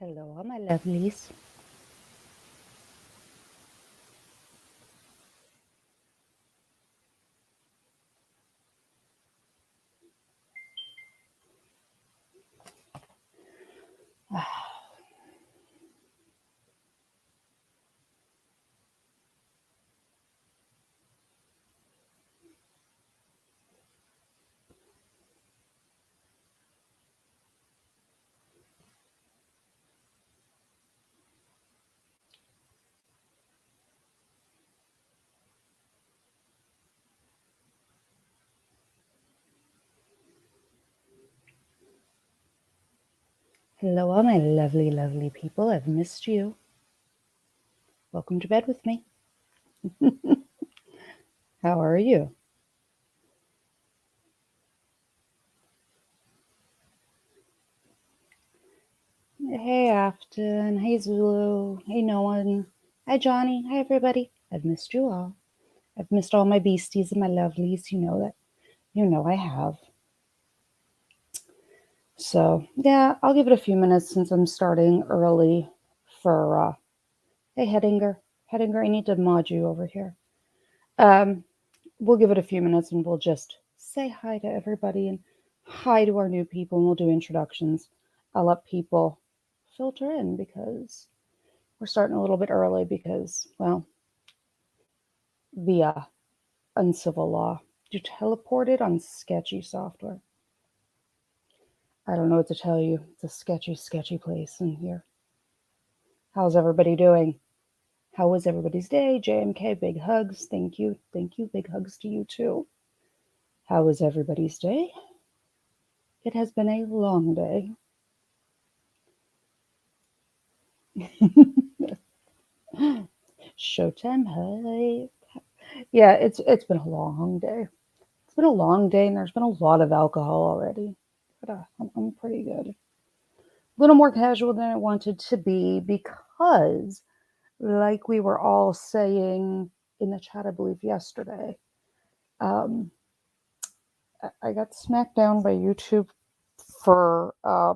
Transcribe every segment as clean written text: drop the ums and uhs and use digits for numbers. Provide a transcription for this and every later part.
Hello, my lovelies. Hello, all my lovely, lovely people. I've missed you. Welcome to bed with me. How are you? Hey, Afton. Hey, Zulu. Hey, no one. Hi, Johnny. Hi, everybody. I've missed you all. I've missed all my beasties and my lovelies. You know that. You know I have. So, yeah, I'll give it a few minutes since I'm starting early for, hey, Hedinger. Hedinger, I need to mod you over here. We'll give it a few minutes and we'll just say hi to everybody and hi to our new people and we'll do introductions. I'll let people filter in because we're starting a little bit early because, well, via uncivil law. You teleported on sketchy software. I don't know what to tell you. It's a sketchy, sketchy place in here. How's everybody doing? How was everybody's day? JMK, big hugs. Thank you. Thank you. Big hugs to you too. How was everybody's day? It has been a long day. Showtime hype. Yeah, it's been a long day. It's been a long day, and there's been a lot of alcohol already. But I'm pretty good. A little more casual than I wanted to be because, like we were all saying in the chat, I believe yesterday, um, I got smacked down by YouTube for a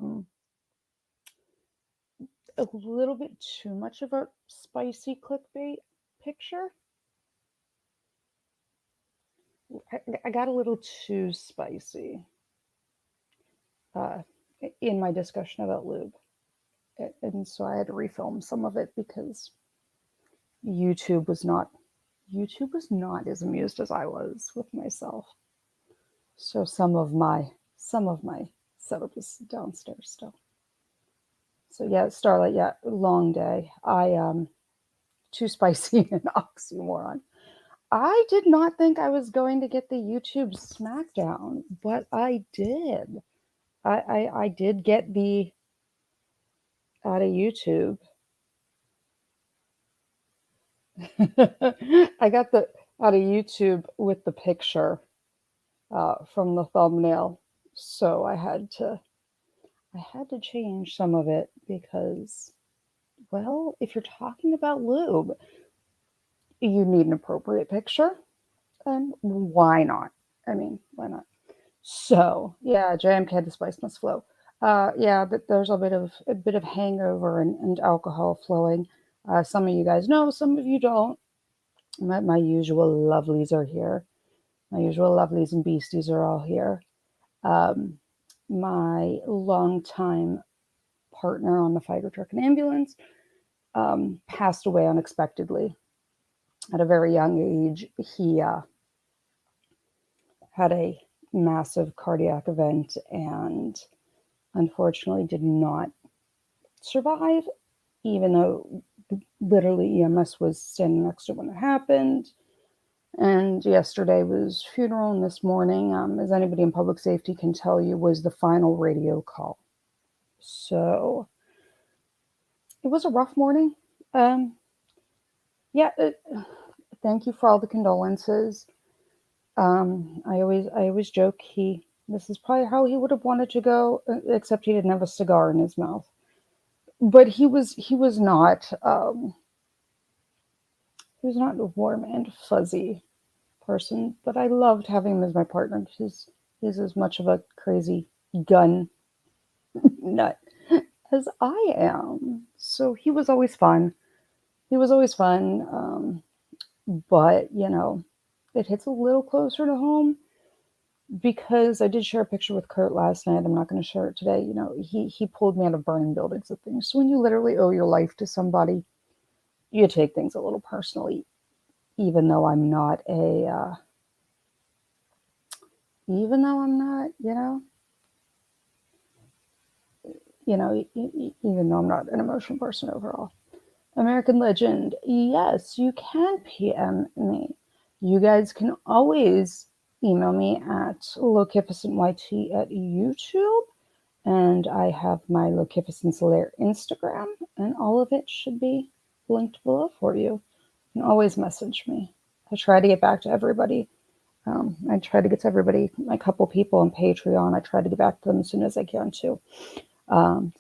little bit too much of a spicy clickbait picture. I got a little too spicy uh, in my discussion about lube, and so I had to refilm some of it because YouTube was not as amused as I was with myself. So some of my setup is downstairs still. So yeah, Starlight, yeah, long day. I too spicy an oxymoron. I did not think I was going to get the YouTube smackdown, but I did. I did get the out of YouTube. I got the out of YouTube with the picture from the thumbnail, so I had to change some of it because, well, if you're talking about lube, you need an appropriate picture, and why not? I mean, why not? So yeah, JMK had the spice must flow. Yeah, but there's a bit of hangover and alcohol flowing. Some of you guys know, some of you don't. My usual lovelies are here. My usual lovelies and beasties are all here. Um, my longtime partner on the fire truck and ambulance passed away unexpectedly at a very young age. He had a massive cardiac event and unfortunately did not survive, even though literally EMS was standing next to when it happened. And yesterday was funeral, and this morning, as anybody in public safety can tell you, was the final radio call. So it was a rough morning. Yeah, thank you for all the condolences. I always joke this is probably how he would have wanted to go, except he didn't have a cigar in his mouth. But he was not a warm and fuzzy person. But I loved having him as my partner. He's as much of a crazy gun nut as I am. So he was always fun. He was always fun. But, it hits a little closer to home because I did share a picture with Kurt last night. I'm not going to share it today. He pulled me out of burning buildings and things. So when you literally owe your life to somebody, you take things a little personally, even though I'm not even though I'm not, even though I'm not an emotional person overall. American Legend, yes, you can PM me. You guys can always email me at lokificentyt at YouTube. And I have my Lokificence Lair Instagram, and all of it should be linked below for you. You can always message me. I try to get back to everybody. I try to get to everybody, a couple people on Patreon. I try to get back to them as soon as I can too. Um,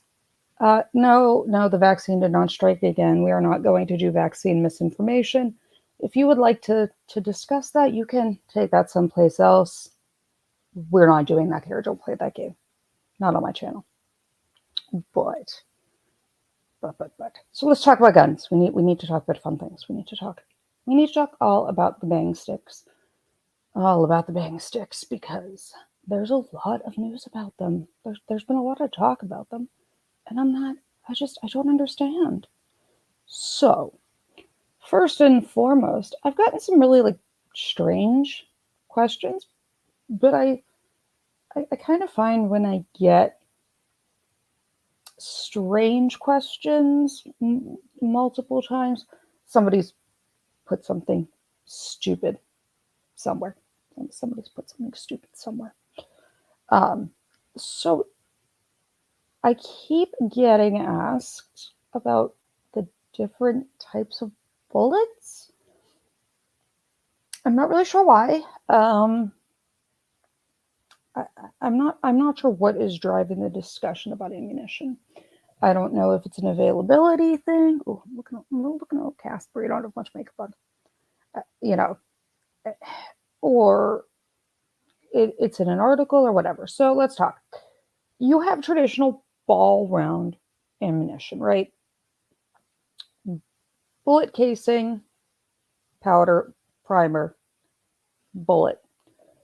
no, the vaccine did not strike again. We are not going to do vaccine misinformation. If you would like to discuss that, you can take that someplace else. We're not doing that here. Don't play that game. Not on my channel. But. So let's talk about guns. We need to talk about fun things. We need to talk all about the bang sticks. All about the bang sticks because there's a lot of news about them. There's been a lot of talk about them. And I don't understand. So, first and foremost, I've gotten some really strange questions, but I kind of find when I get strange questions multiple times, somebody's put something stupid somewhere. Somebody's put something stupid somewhere. So I keep getting asked about the different types of bullets. I'm not really sure why. I'm not sure what is driving the discussion about ammunition. I don't know if it's an availability thing. Oh, I'm looking at old Casper. You don't have much makeup on. Or it's in an article or whatever. So let's talk. You have traditional ball round ammunition, right? Bullet casing, powder, primer, bullet.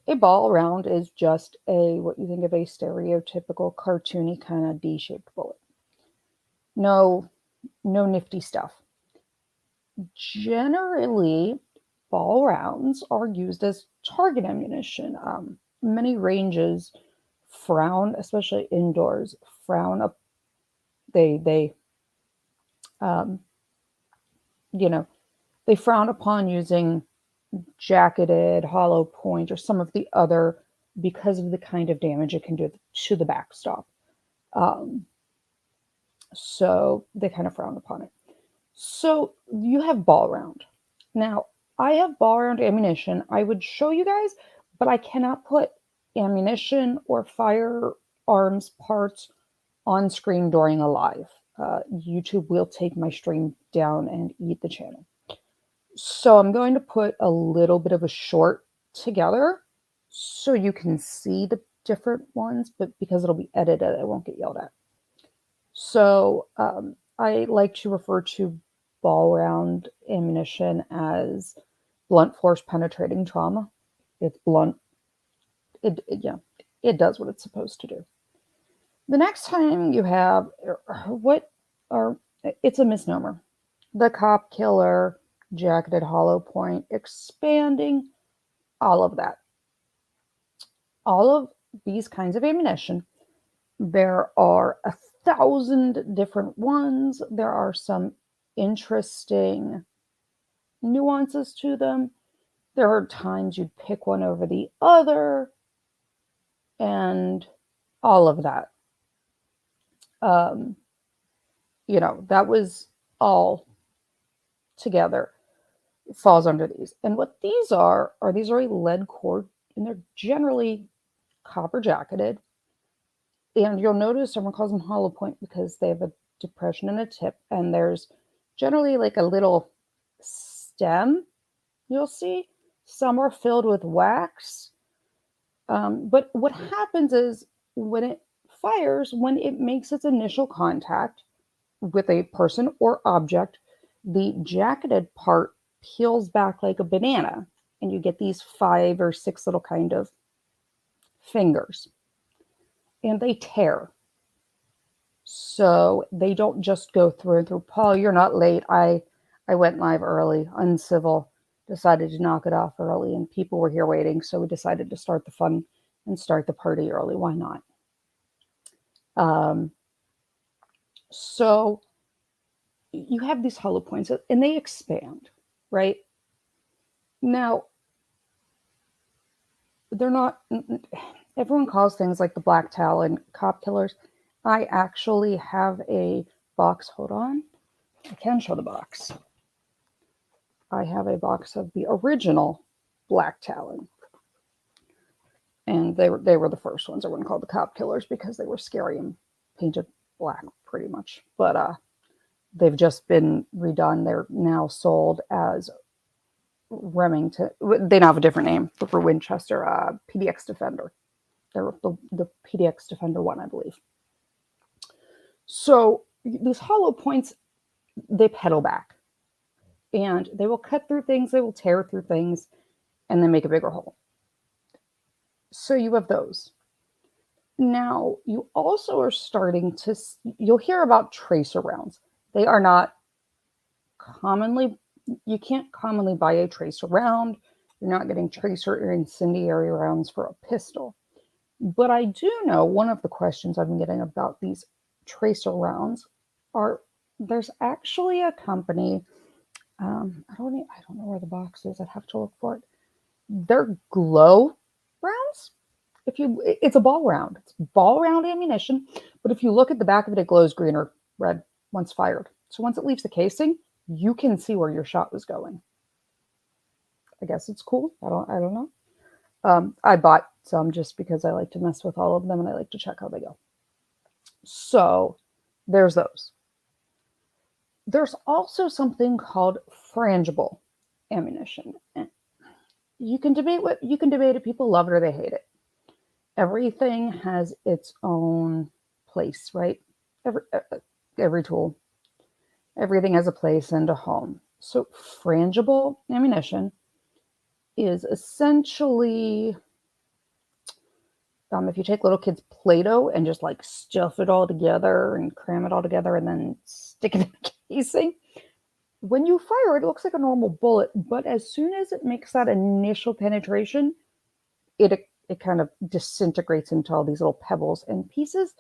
A ball round is just what you think of a stereotypical cartoony kind of D-shaped bullet. No nifty stuff. Generally, ball rounds are used as target ammunition. Many ranges frown, especially indoors, frown up. They they frown upon using jacketed, hollow point, or some of the other because of the kind of damage it can do to the backstop. So they kind of frown upon it. So you have ball round. Now, I have ball round ammunition. I would show you guys, but I cannot put ammunition or firearms parts on screen during a live. YouTube will take my stream down and eat the channel. So I'm going to put a little bit of a short together so you can see the different ones, but because it'll be edited, it won't get yelled at. So I like to refer to ball round ammunition as blunt force penetrating trauma. It's blunt. It does what it's supposed to do. The next time you have it's a misnomer. The cop killer, jacketed hollow point, expanding, all of that. All of these kinds of ammunition, there are 1,000 different ones. There are some interesting nuances to them. There are times you'd pick one over the other, and all of that. That was all together. It falls under these. And what these are a lead core, and they're generally copper jacketed. And you'll notice someone calls them hollow point because they have a depression in a tip, and there's generally like a little stem. You'll see some are filled with wax. But what happens is when it fires when it makes its initial contact with a person or object. The jacketed part peels back like a banana, and you get these 5 or 6 little kind of fingers, and they tear. So they don't just go through and through. Paul, you're not late. I went live early, uncivil, decided to knock it off early, and people were here waiting, so we decided to start the fun and start the party early. Why not? So you have these hollow points, and they expand, right? Now, they're not, everyone calls things like the black talon cop killers. I actually have a box. Hold on. I can show the box. I have a box of the original black talon. And they were the first ones. I wouldn't call the cop killers because they were scary and painted black pretty much. But they've just been redone. They're now sold as Remington. They now have a different name for Winchester, PDX Defender. They're the PDX Defender 1, I believe. So these hollow points, they pedal back. And they will cut through things, they will tear through things, and then make a bigger hole. So you have those. Now, you also are starting to, you'll hear about tracer rounds. They are not commonly, you can't commonly buy a tracer round. You're not getting tracer or incendiary rounds for a pistol. But I do know one of the questions I've been getting about these tracer rounds are, there's actually a company, I don't know where the box is. I'd have to look for it. They're glow rounds. It's a ball round. It's ball round ammunition, but if you look at the back of it, it glows green or red once fired. So once it leaves the casing, you can see where your shot was going. I guess it's cool. I don't know. I bought some just because I like to mess with all of them and I like to check how they go. So there's those. There's also something called frangible ammunition. You can debate it. People love it or they hate it. Everything has its own place, right? Every tool, everything has a place and a home. So frangible ammunition is essentially, if you take little kids' Play-Doh and just like stuff it all together and cram it all together and then stick it in the casing, when you fire it, it looks like a normal bullet, but as soon as it makes that initial penetration, it kind of disintegrates into all these little pebbles and pieces,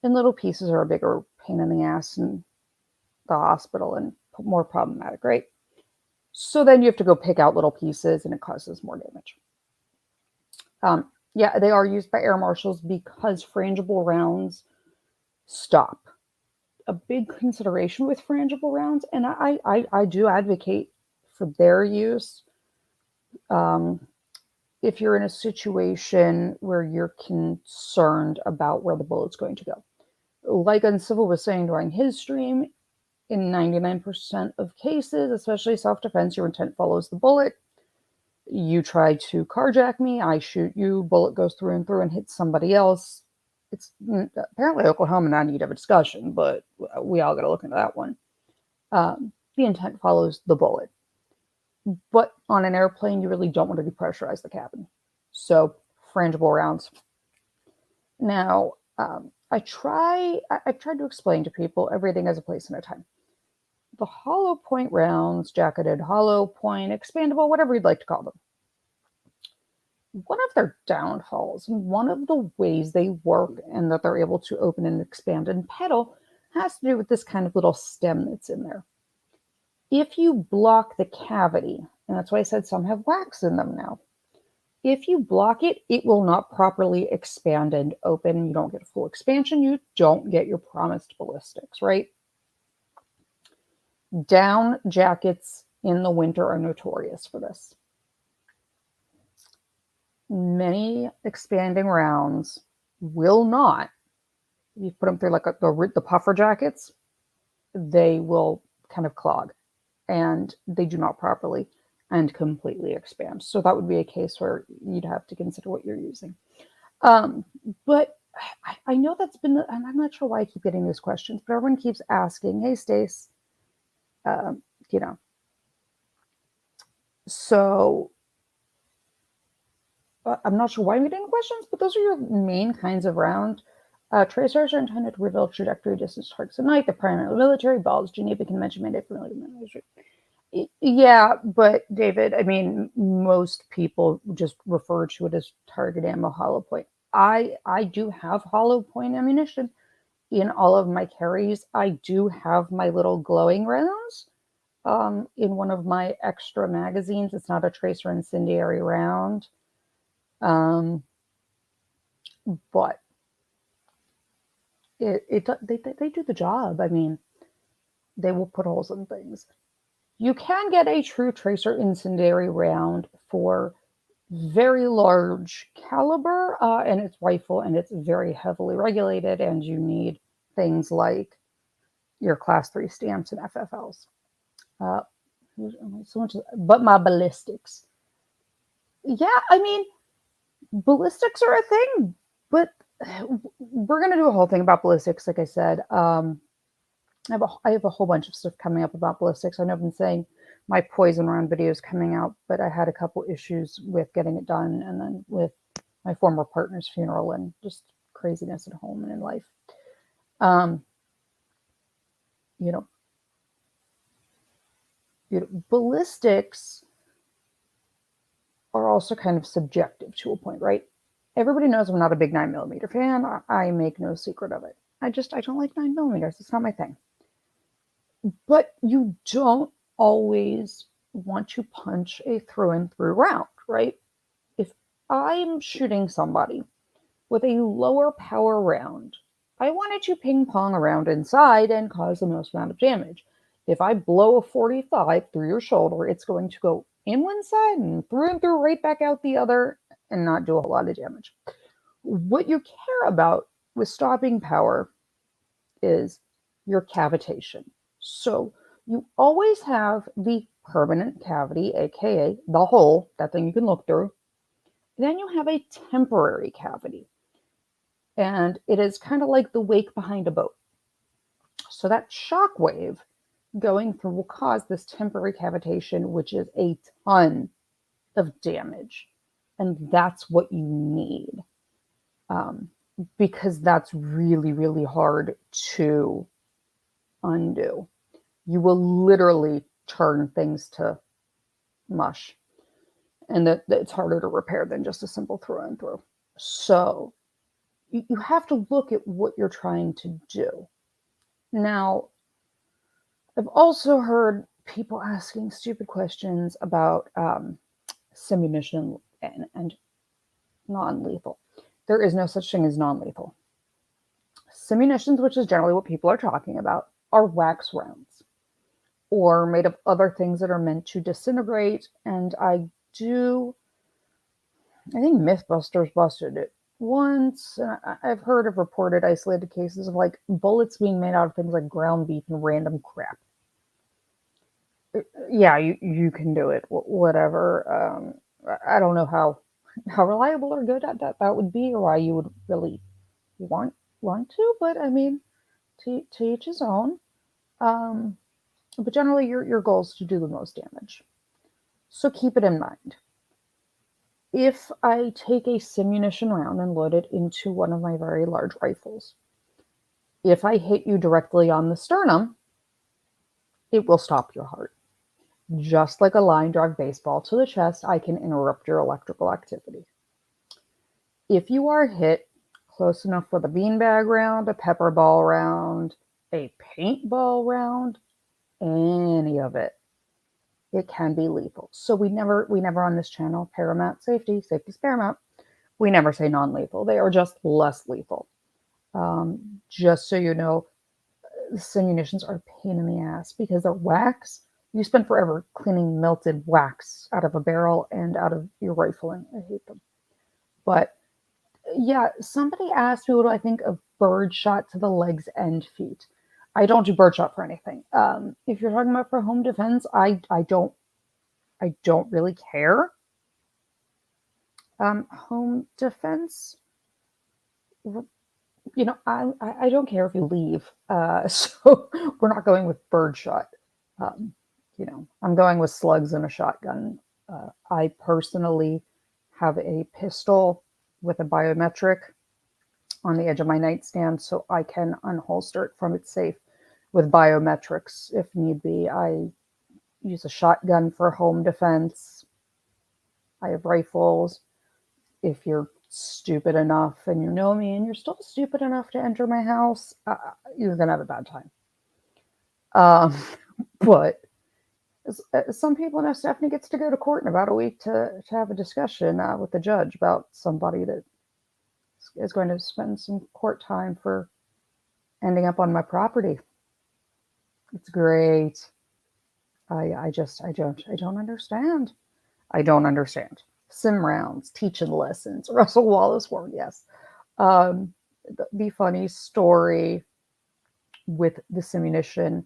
and little pieces are a bigger pain in the ass in the hospital and more problematic, right? So then you have to go pick out little pieces and it causes more damage. Yeah, they are used by air marshals because frangible rounds stop. A big consideration with frangible rounds, and I do advocate for their use. If you're in a situation where you're concerned about where the bullet's going to go. Like Uncivil was saying during his stream, in 99% of cases, especially self-defense, your intent follows the bullet. You try to carjack me, I shoot you, bullet goes through and through and hits somebody else. It's apparently Oklahoma, not need of a discussion, but we all got to look into that one. The intent follows the bullet. But on an airplane, you really don't want to depressurize the cabin. So frangible rounds. Now, I've tried to explain to people everything has a place and a time. The hollow point rounds, jacketed, hollow point, expandable, whatever you'd like to call them. One of their downfalls, and one of the ways they work and that they're able to open and expand and pedal, has to do with this kind of little stem that's in there. If you block the cavity, and that's why I said some have wax in them now, if you block it, it will not properly expand and open. You don't get a full expansion. You don't get your promised ballistics, right? Down jackets in the winter are notorious for this. Many expanding rounds will not, if you put them through like the puffer jackets, they will kind of clog and they do not properly and completely expand. So that would be a case where you'd have to consider what you're using. But I know that's been, and I'm not sure why I keep getting these questions, but everyone keeps asking, "Hey, Stace, um, you know, so I'm not sure why I'm getting questions, but those are your main kinds of round. Tracers are intended to reveal trajectory distance targets at night. The primary military balls, Geneva Convention mandate for military. Yeah, but David, I mean, most people just refer to it as target ammo hollow point. I do have hollow point ammunition in all of my carries. I do have my little glowing rounds in one of my extra magazines. It's not a tracer incendiary round, um, but they do the job. I mean, they will put holes in things. You can get a true tracer incendiary round for very large caliber, and it's rifle, and it's very heavily regulated, and you need things like your class 3 stamps and FFLs. Uh, so much, but my ballistics. Yeah, I mean, ballistics are a thing, but we're going to do a whole thing about ballistics, like I said. I have a whole bunch of stuff coming up about ballistics. I know I've been saying my poison round video is coming out, but I had a couple issues with getting it done, and then with my former partner's funeral and just craziness at home and in life. Um, you know, ballistics are also kind of subjective to a point, right? Everybody knows I'm not a big 9mm fan. I make no secret of it. I don't like 9mm. It's not my thing. But you don't always want to punch a through and through round, right? If I'm shooting somebody with a lower power round, I want it to ping pong around inside and cause the most amount of damage. If I blow a 45 through your shoulder, it's going to go in one side and through right back out the other and not do a whole lot of damage. What you care about with stopping power is your cavitation. So you always have the permanent cavity, aka the hole, that thing you can look through. Then you have a temporary cavity, and it is kind of like the wake behind a boat. So that shock wave going through will cause this temporary cavitation, which is a ton of damage. And that's what you need, um, because that's really, really hard to undo. You will literally turn things to mush, and that it's harder to repair than just a simple through and through. So you have to look at what you're trying to do. Now, I've also heard people asking stupid questions about simunition and non-lethal. There is no such thing as non-lethal. Simunitions, which is generally what people are talking about, are wax rounds or made of other things that are meant to disintegrate. And I think Mythbusters busted it once. I've heard of reported isolated cases of like bullets being made out of things like ground beef and random crap. Yeah, you can do it, whatever. I don't know how reliable or good that would be, or why you would really want to, but I mean, to each his own. Um, but generally, your goal is to do the most damage. So keep it in mind. If I take a simunition round and load it into one of my very large rifles, if I hit you directly on the sternum, it will stop your heart. Just like a line drive baseball to the chest, I can interrupt your electrical activity. If you are hit close enough with a beanbag round, a pepper ball round, a paintball round, any of it, it can be lethal. So we never on this channel, paramount safety is paramount. We never say non-lethal. They are just less lethal. Just so you know, simunitions are a pain in the ass because they're wax. You spend forever cleaning melted wax out of a barrel and out of your rifling. I hate them. But yeah, somebody asked me what do I think of bird shot to the legs and feet. I don't do bird shot for anything. If you're talking about for home defense, I don't really care. Home defense, I don't care if you leave. So we're not going with birdshot. Um, I'm going with slugs and a shotgun. I personally have a pistol with a biometric on the edge of my nightstand so I can unholster it from its safe with biometrics if need be. I use a shotgun for home defense. I have rifles. If you're stupid enough and you know me and you're still stupid enough to enter my house, you're going to have a bad time. Um, but some people know Stephanie gets to go to court in about a week to have a discussion with the judge about somebody that is going to spend some court time for ending up on my property. It's great. I don't understand. I don't understand. Sim rounds, teaching lessons, Russell Wallace word, yes. Um, the funny story with this ammunition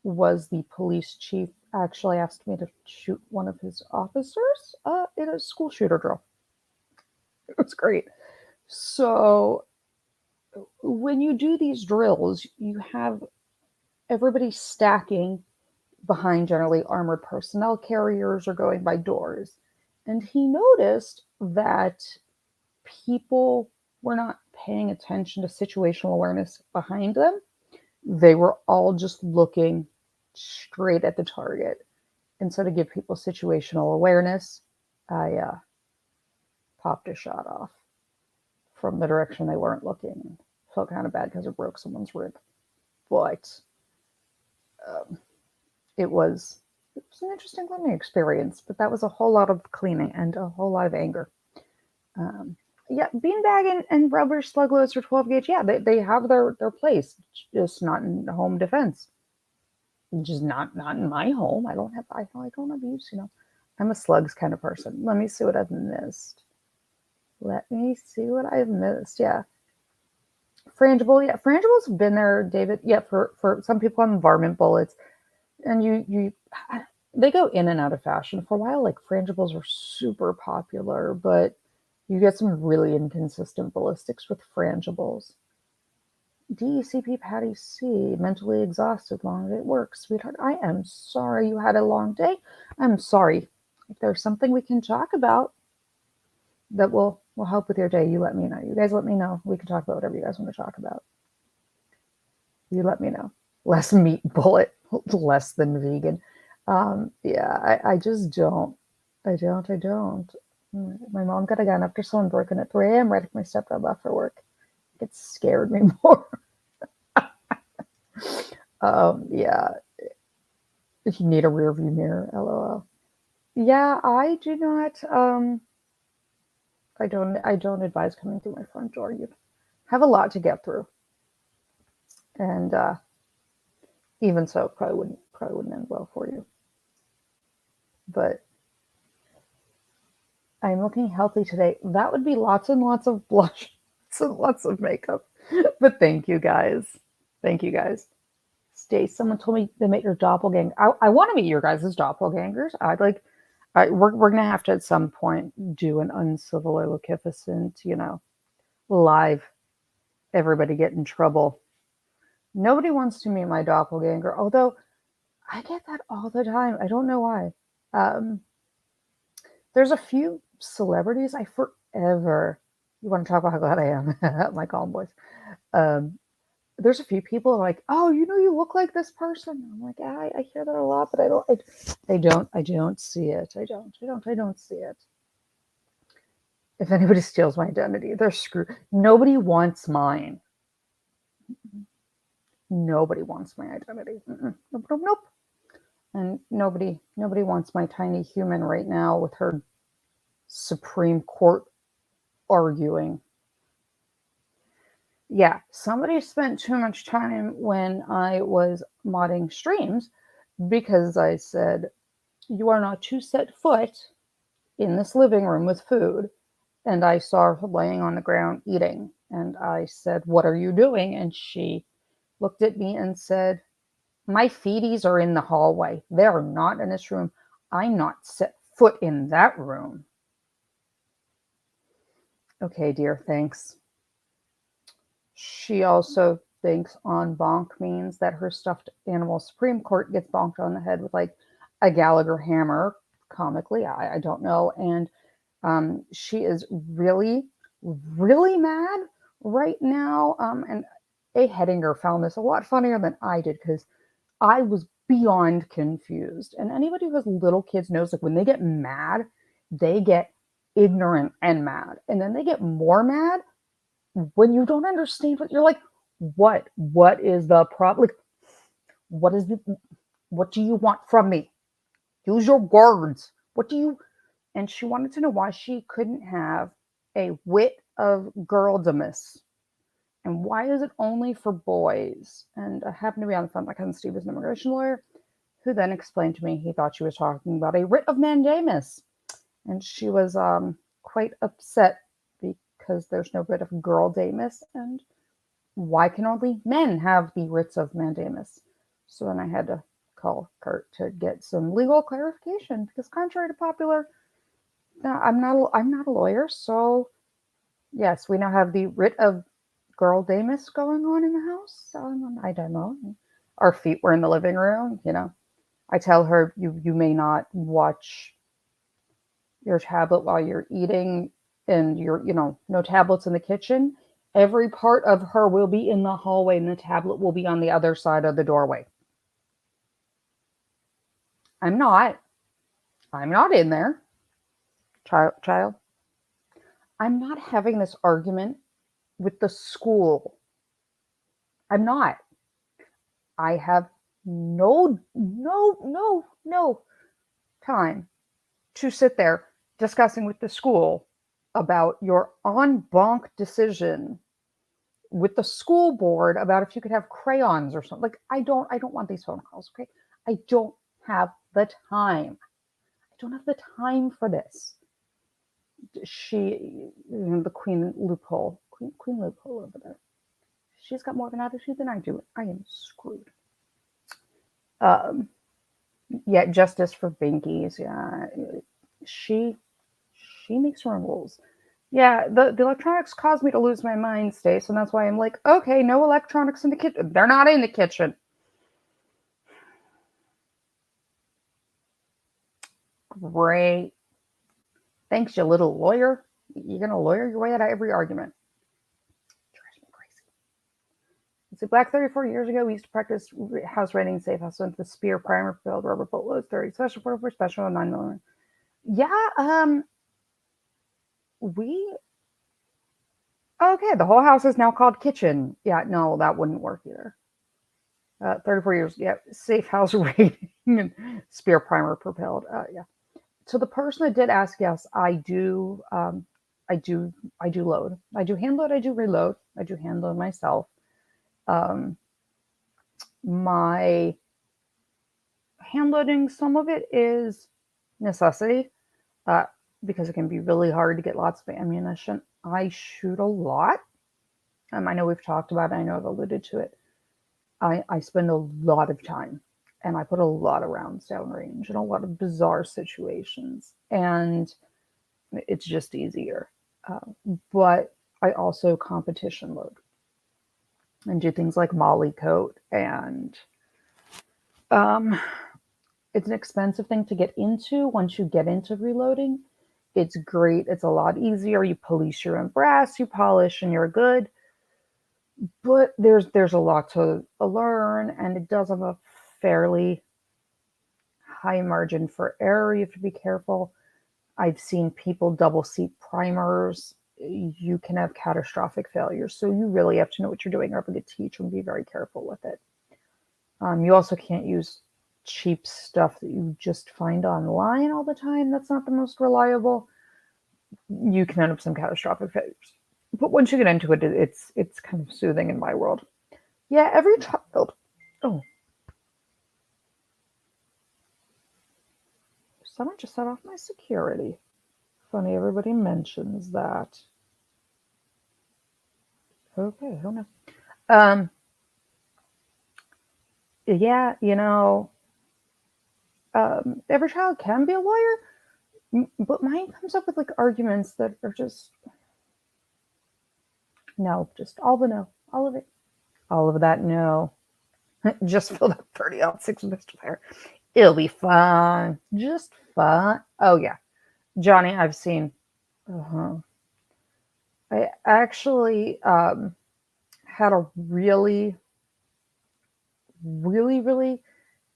was the police chief actually asked me to shoot one of his officers in a school shooter drill. It was great. So when you do these drills, you have everybody stacking behind generally armored personnel carriers or going by doors. And he noticed that people were not paying attention to situational awareness behind them. They were all just looking straight at the target. And so to give people situational awareness, I popped a shot off from the direction they weren't looking. Felt kind of bad because it broke someone's rib. But um, it was an interesting learning experience. But that was a whole lot of cleaning and a whole lot of anger. Um, yeah, beanbag and rubber slug loads for 12 gauge. Yeah, they have their place, just not in home defense. Just not in my home. I don't abuse. I'm a slugs kind of person. Let me see what I've missed. Yeah, frangible. Yeah, frangibles have been there, David. Yeah, for some people on varmint bullets, and you they go in and out of fashion. For a while, like frangibles were super popular, but you get some really inconsistent ballistics with frangibles. DECP Patty C, mentally exhausted, long day at work. Sweetheart, I am sorry you had a long day. I'm sorry. If there's something we can talk about that will help with your day, you let me know. You guys let me know. We can talk about whatever you guys want to talk about. You let me know. Less meat bullet, less than vegan. Yeah, I just don't. I don't. My mom got a gun after someone broke in at 3 a.m. right after my stepdad left for work. It scared me more. Yeah, if you need a rear view mirror, lol. Yeah, I do not. I don't advise coming through my front door. You have a lot to get through, and even so, probably wouldn't end well for you. But I'm looking healthy today. That would be lots and lots of blush, lots of makeup. But thank you guys. Thank you guys. Stay. Someone told me they met your doppelganger. I want to meet your guys' doppelgangers. I'd like. We're gonna have to at some point do an uncivil or Lucificent, live. Everybody get in trouble. Nobody wants to meet my doppelganger, although I get that all the time. I don't know why. Um, there's a few celebrities I forever. You want to talk about how glad I am, my calm voice. Um, there's a few people like, oh, you look like this person. I'm like, yeah, I hear that a lot, but I don't see it. I don't see it. If anybody steals my identity, they're screwed. Nobody wants mine. Nobody wants my identity. Nope. And nobody wants my tiny human right now with her Supreme Court arguing. Yeah, somebody spent too much time when I was modding streams because I said, you are not to set foot in this living room with food. And I saw her laying on the ground eating. And I said, what are you doing? And she looked at me and said, my feeties are in the hallway. They are not in this room. I not set foot in that room. Okay, dear, thanks. She also thinks on bonk means that her stuffed animal Supreme Court gets bonked on the head with like a Gallagher hammer, comically. I don't know. And she is really, really mad right now. And A. Hedinger found this a lot funnier than I did because I was beyond confused. And anybody who has little kids knows like when they get mad, they get ignorant and mad. And then they get more mad when you don't understand what you're like, what is the problem? Like, what is the what do you want from me? Use your words. What do you and she wanted to know why she couldn't have a wit of girldomus. And why is it only for boys? And I happened to be on the phone. My cousin Steve is an immigration lawyer, who then explained to me he thought she was talking about a writ of mandamus. And she was quite upset because there's no writ of girldamus. And why can only men have the writs of mandamus? So then I had to call Kurt to get some legal clarification because, contrary to popular, I'm not a lawyer. So yes, we now have the writ of girldamus going on in the house. I don't know. Our feet were in the living room. I tell her you may not watch your tablet while you're eating, and no tablets in the kitchen. Every part of her will be in the hallway and the tablet will be on the other side of the doorway. I'm not. I'm not in there. Child. I'm not having this argument with the school. I'm not. I have no time to sit there discussing with the school about your en banc decision with the school board about if you could have crayons or something. Like I don't want these phone calls, okay? I don't have the time. I don't have the time for this. The queen loophole over there. She's got more of an attitude than I do. I am screwed. Yeah, justice for binkies. Yeah, she makes her own rules. Yeah, the electronics caused me to lose my mind, Stace, and that's why I'm like, okay, no electronics in the kitchen. They're not in the kitchen. Great. Thanks, you little lawyer. You're gonna lawyer your way out of every argument. Drives me crazy. It's like Black 34 years ago. We used to practice house writing safe house with the spear primer filled rubber bullet loads 30 special for special 9mm. Yeah, we okay. The whole house is now called kitchen. Yeah, no, that wouldn't work either. 34 years. Yeah, safe house rating and spear primer propelled. Yeah. So the person that did ask, yes, I do. I do. I do load. I do hand load. I do reload. I do hand load myself. Um, my hand loading, some of it is necessity uh, because it can be really hard to get lots of ammunition. I shoot a lot. I know we've talked about it. I know I've alluded to it. I spend a lot of time and I put a lot of rounds downrange in a lot of bizarre situations. And it's just easier. But I also competition load and do things like Molly coat. And it's an expensive thing to get into. Once you get into reloading, it's great. It's a lot easier. You police your own brass, you polish, and you're good. But there's a lot to learn, and it does have a fairly high margin for error. You have to be careful. I've seen people double seat primers. You can have catastrophic failures. So you really have to know what you're doing or have a good teacher and be very careful with it. You also can't use cheap stuff that you just find online all the time. That's not the most reliable. You can end up some catastrophic failures. But once you get into it, it's kind of soothing in my world. Yeah, every child. Oh, someone just set off my security. Funny, everybody mentions that. Okay, who knows? Yeah, every child can be a lawyer, but mine comes up with like arguments that are just no, just all the no. All of it. All of that, no. Just filled up 30-ounce 6 pistol fire. It'll be fun. Just fun. Oh, yeah. Johnny, I've seen. Uh-huh. I actually had a really, really, really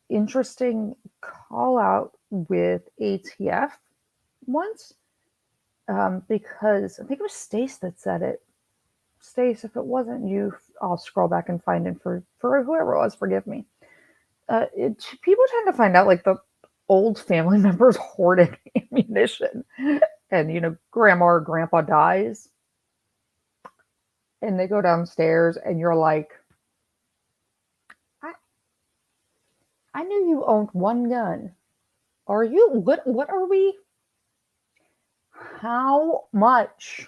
interesting call out with ATF once because I think it was Stace that said it. Stace, if it wasn't you, I'll scroll back and find it for whoever it was. Forgive me. People tend to find out like the old family members hoarded ammunition, and grandma or grandpa dies, and they go downstairs, and you're like, I, I knew you owned one gun. Are you what are we? How much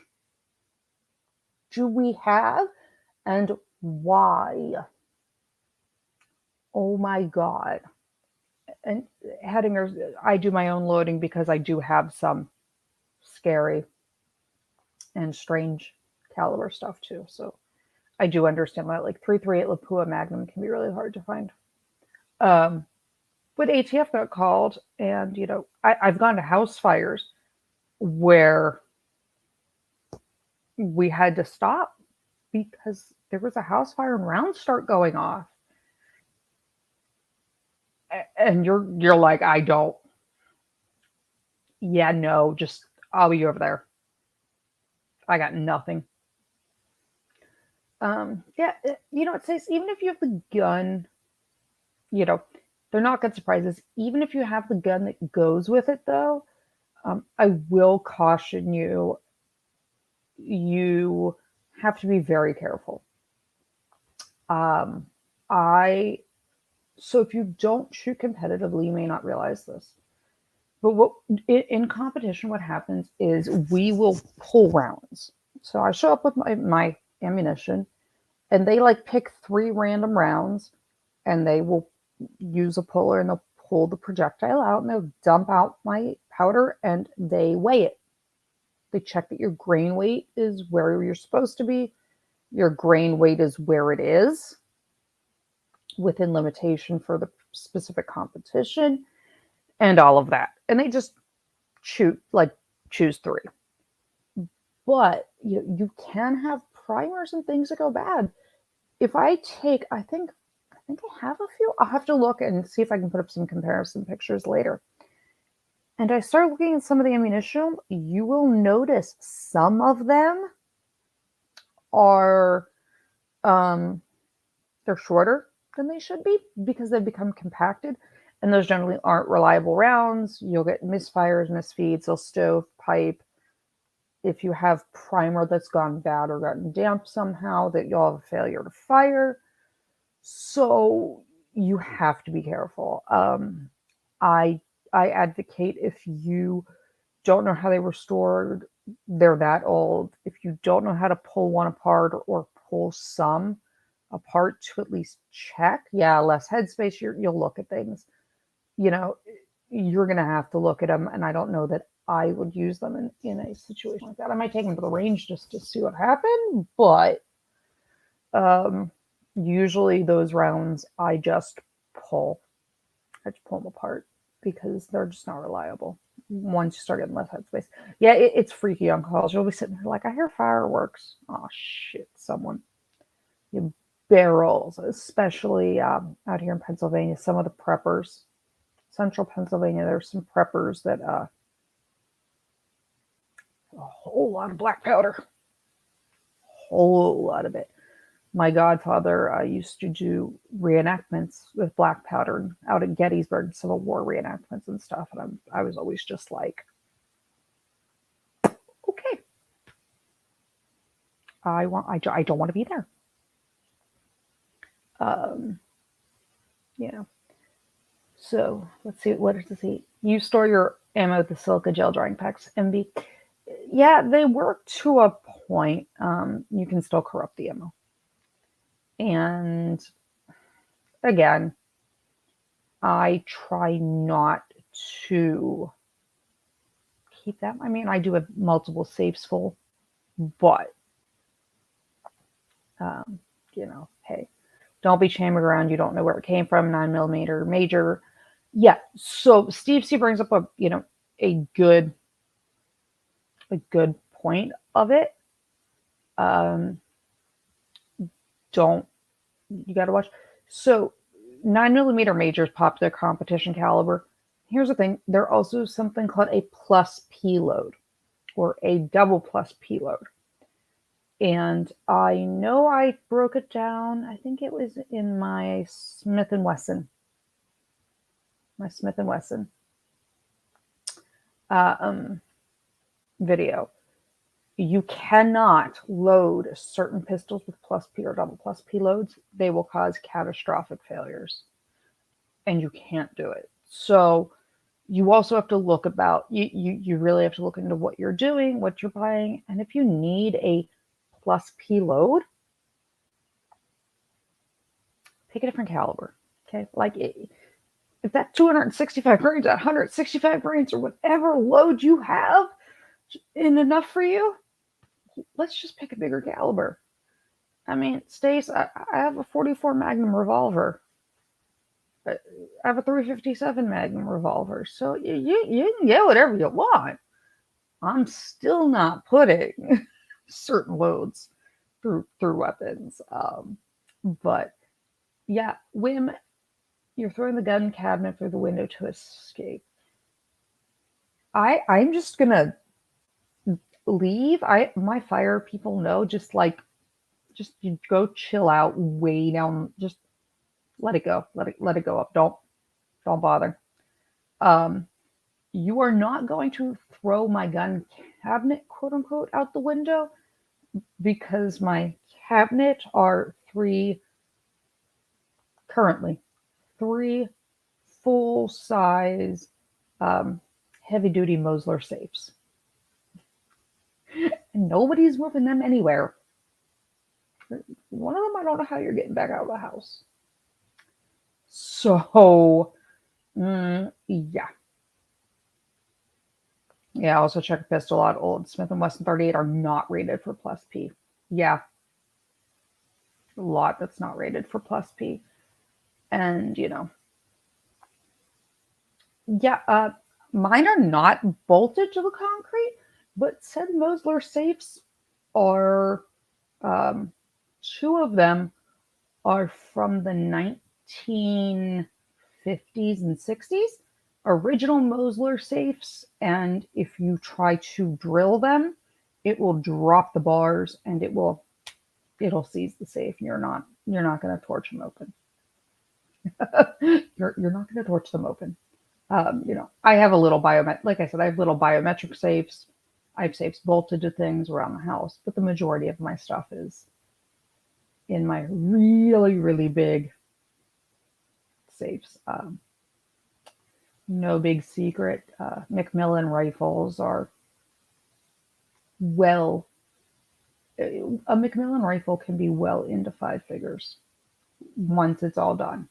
do we have and why? Oh my God. And Headingers, I do my own loading because I do have some scary and strange caliber stuff too. So I do understand that like 338 Lapua Magnum can be really hard to find. Um, but ATF got called, and I've gone to house fires where we had to stop because there was a house fire and rounds start going off, and you're like, I don't. Yeah, no, just I'll be over there. I got nothing. Yeah, it says even if you have the gun, you know, they're not good surprises. Even if you have the gun that goes with it, though, I will caution you. You have to be very careful. Um, I so if you don't shoot competitively, you may not realize this. But what in competition, what happens is we will pull rounds. So I show up with my ammunition, and they like pick 3 random rounds, and they will use a puller, and they'll pull the projectile out, and they'll dump out my powder, and they weigh it. They check that your grain weight is where you're supposed to be. Your grain weight is where it is within limitation for the specific competition and all of that. And they just choose 3. But you can have primers and things that go bad. If I take, I think I have a few. I'll have to look and see if I can put up some comparison pictures later. And I start looking at some of the ammunition, you will notice some of them are they're shorter than they should be because they've become compacted, and those generally aren't reliable rounds. You'll get misfires, misfeeds, they'll stovepipe. If you have primer that's gone bad or gotten damp somehow, that you'll have a failure to fire. So you have to be careful. I advocate if you don't know how they were stored, they're that old. If you don't know how to pull one apart or pull some apart to at least check, yeah, less headspace, you'll look at things. You know, you're going to have to look at them, and I don't know that I would use them in a situation like that. I might take them to the range just to see what happened, but usually those rounds I just pull. I just pull them apart because they're just not reliable once you start getting less headspace. Yeah, it's freaky on calls. You'll be sitting there like, I hear fireworks. Oh, shit, someone. You barrels, especially out here in Pennsylvania, some of the preppers. Central Pennsylvania, there's some preppers that a whole lot of black powder. Whole lot of it. My godfather used to do reenactments with black powder out at Gettysburg, Civil War reenactments and stuff. And I was always just like, okay, I don't want to be there. Yeah. So let's see. What does it say? You store your ammo with the silica gel drying packs, MB. Yeah, they work to a point. You can still corrupt the ammo. And again, I try not to keep that. I mean, I do have multiple safes full, but hey, don't be chambering around. You don't know where it came from. 9 millimeter major. Yeah. So Steve C brings up a good point of it. Um, don't you got to watch. So 9 millimeter majors popular competition caliber. Here's the thing: they're also something called a plus P load or a double plus P load. And I know I broke it down. I think it was in my Smith and Wesson. My Smith and Wesson video. You cannot load certain pistols with plus P or double plus P loads. They will cause catastrophic failures, and you can't do it. So you also have to look about you really have to look into what you're doing, what you're buying, and if you need a plus P load, pick a different caliber. Okay, like if that 265 grains, that 165 grains, or whatever load you have, in enough for you, let's just pick a bigger caliber. I mean, Stace, I have a 44 Magnum revolver. I have a 357 Magnum revolver, so you can get whatever you want. I'm still not putting certain loads through weapons. But yeah, Wim, you're throwing the gun cabinet through the window to escape. I'm just gonna leave. My fire people know, just you go chill out way down, just let it go. Let it go up. Don't bother. You are not going to throw my gun cabinet, quote unquote, out the window, because my cabinet are currently three full size heavy duty Mosler safes. And nobody's moving them anywhere. One of them, I don't know how you're getting back out of the house. So, yeah. Yeah, also check a pistol out. Old Smith & Wesson 38 are not rated for plus P. Yeah. A lot that's not rated for plus P. And, yeah, mine are not bolted to the concrete, but said Mosler safes are, two of them are from the 1950s and 60s, original Mosler safes, and if you try to drill them, it will drop the bars and it'll seize the safe. You're not going to torch them open. you're not going to torch them open. I have a little like I said, I have little biometric safes. I have safes bolted to things around the house, but the majority of my stuff is in my really, really big safes. No big secret. Macmillan rifles are a Macmillan rifle can be well into 5 figures once it's all done.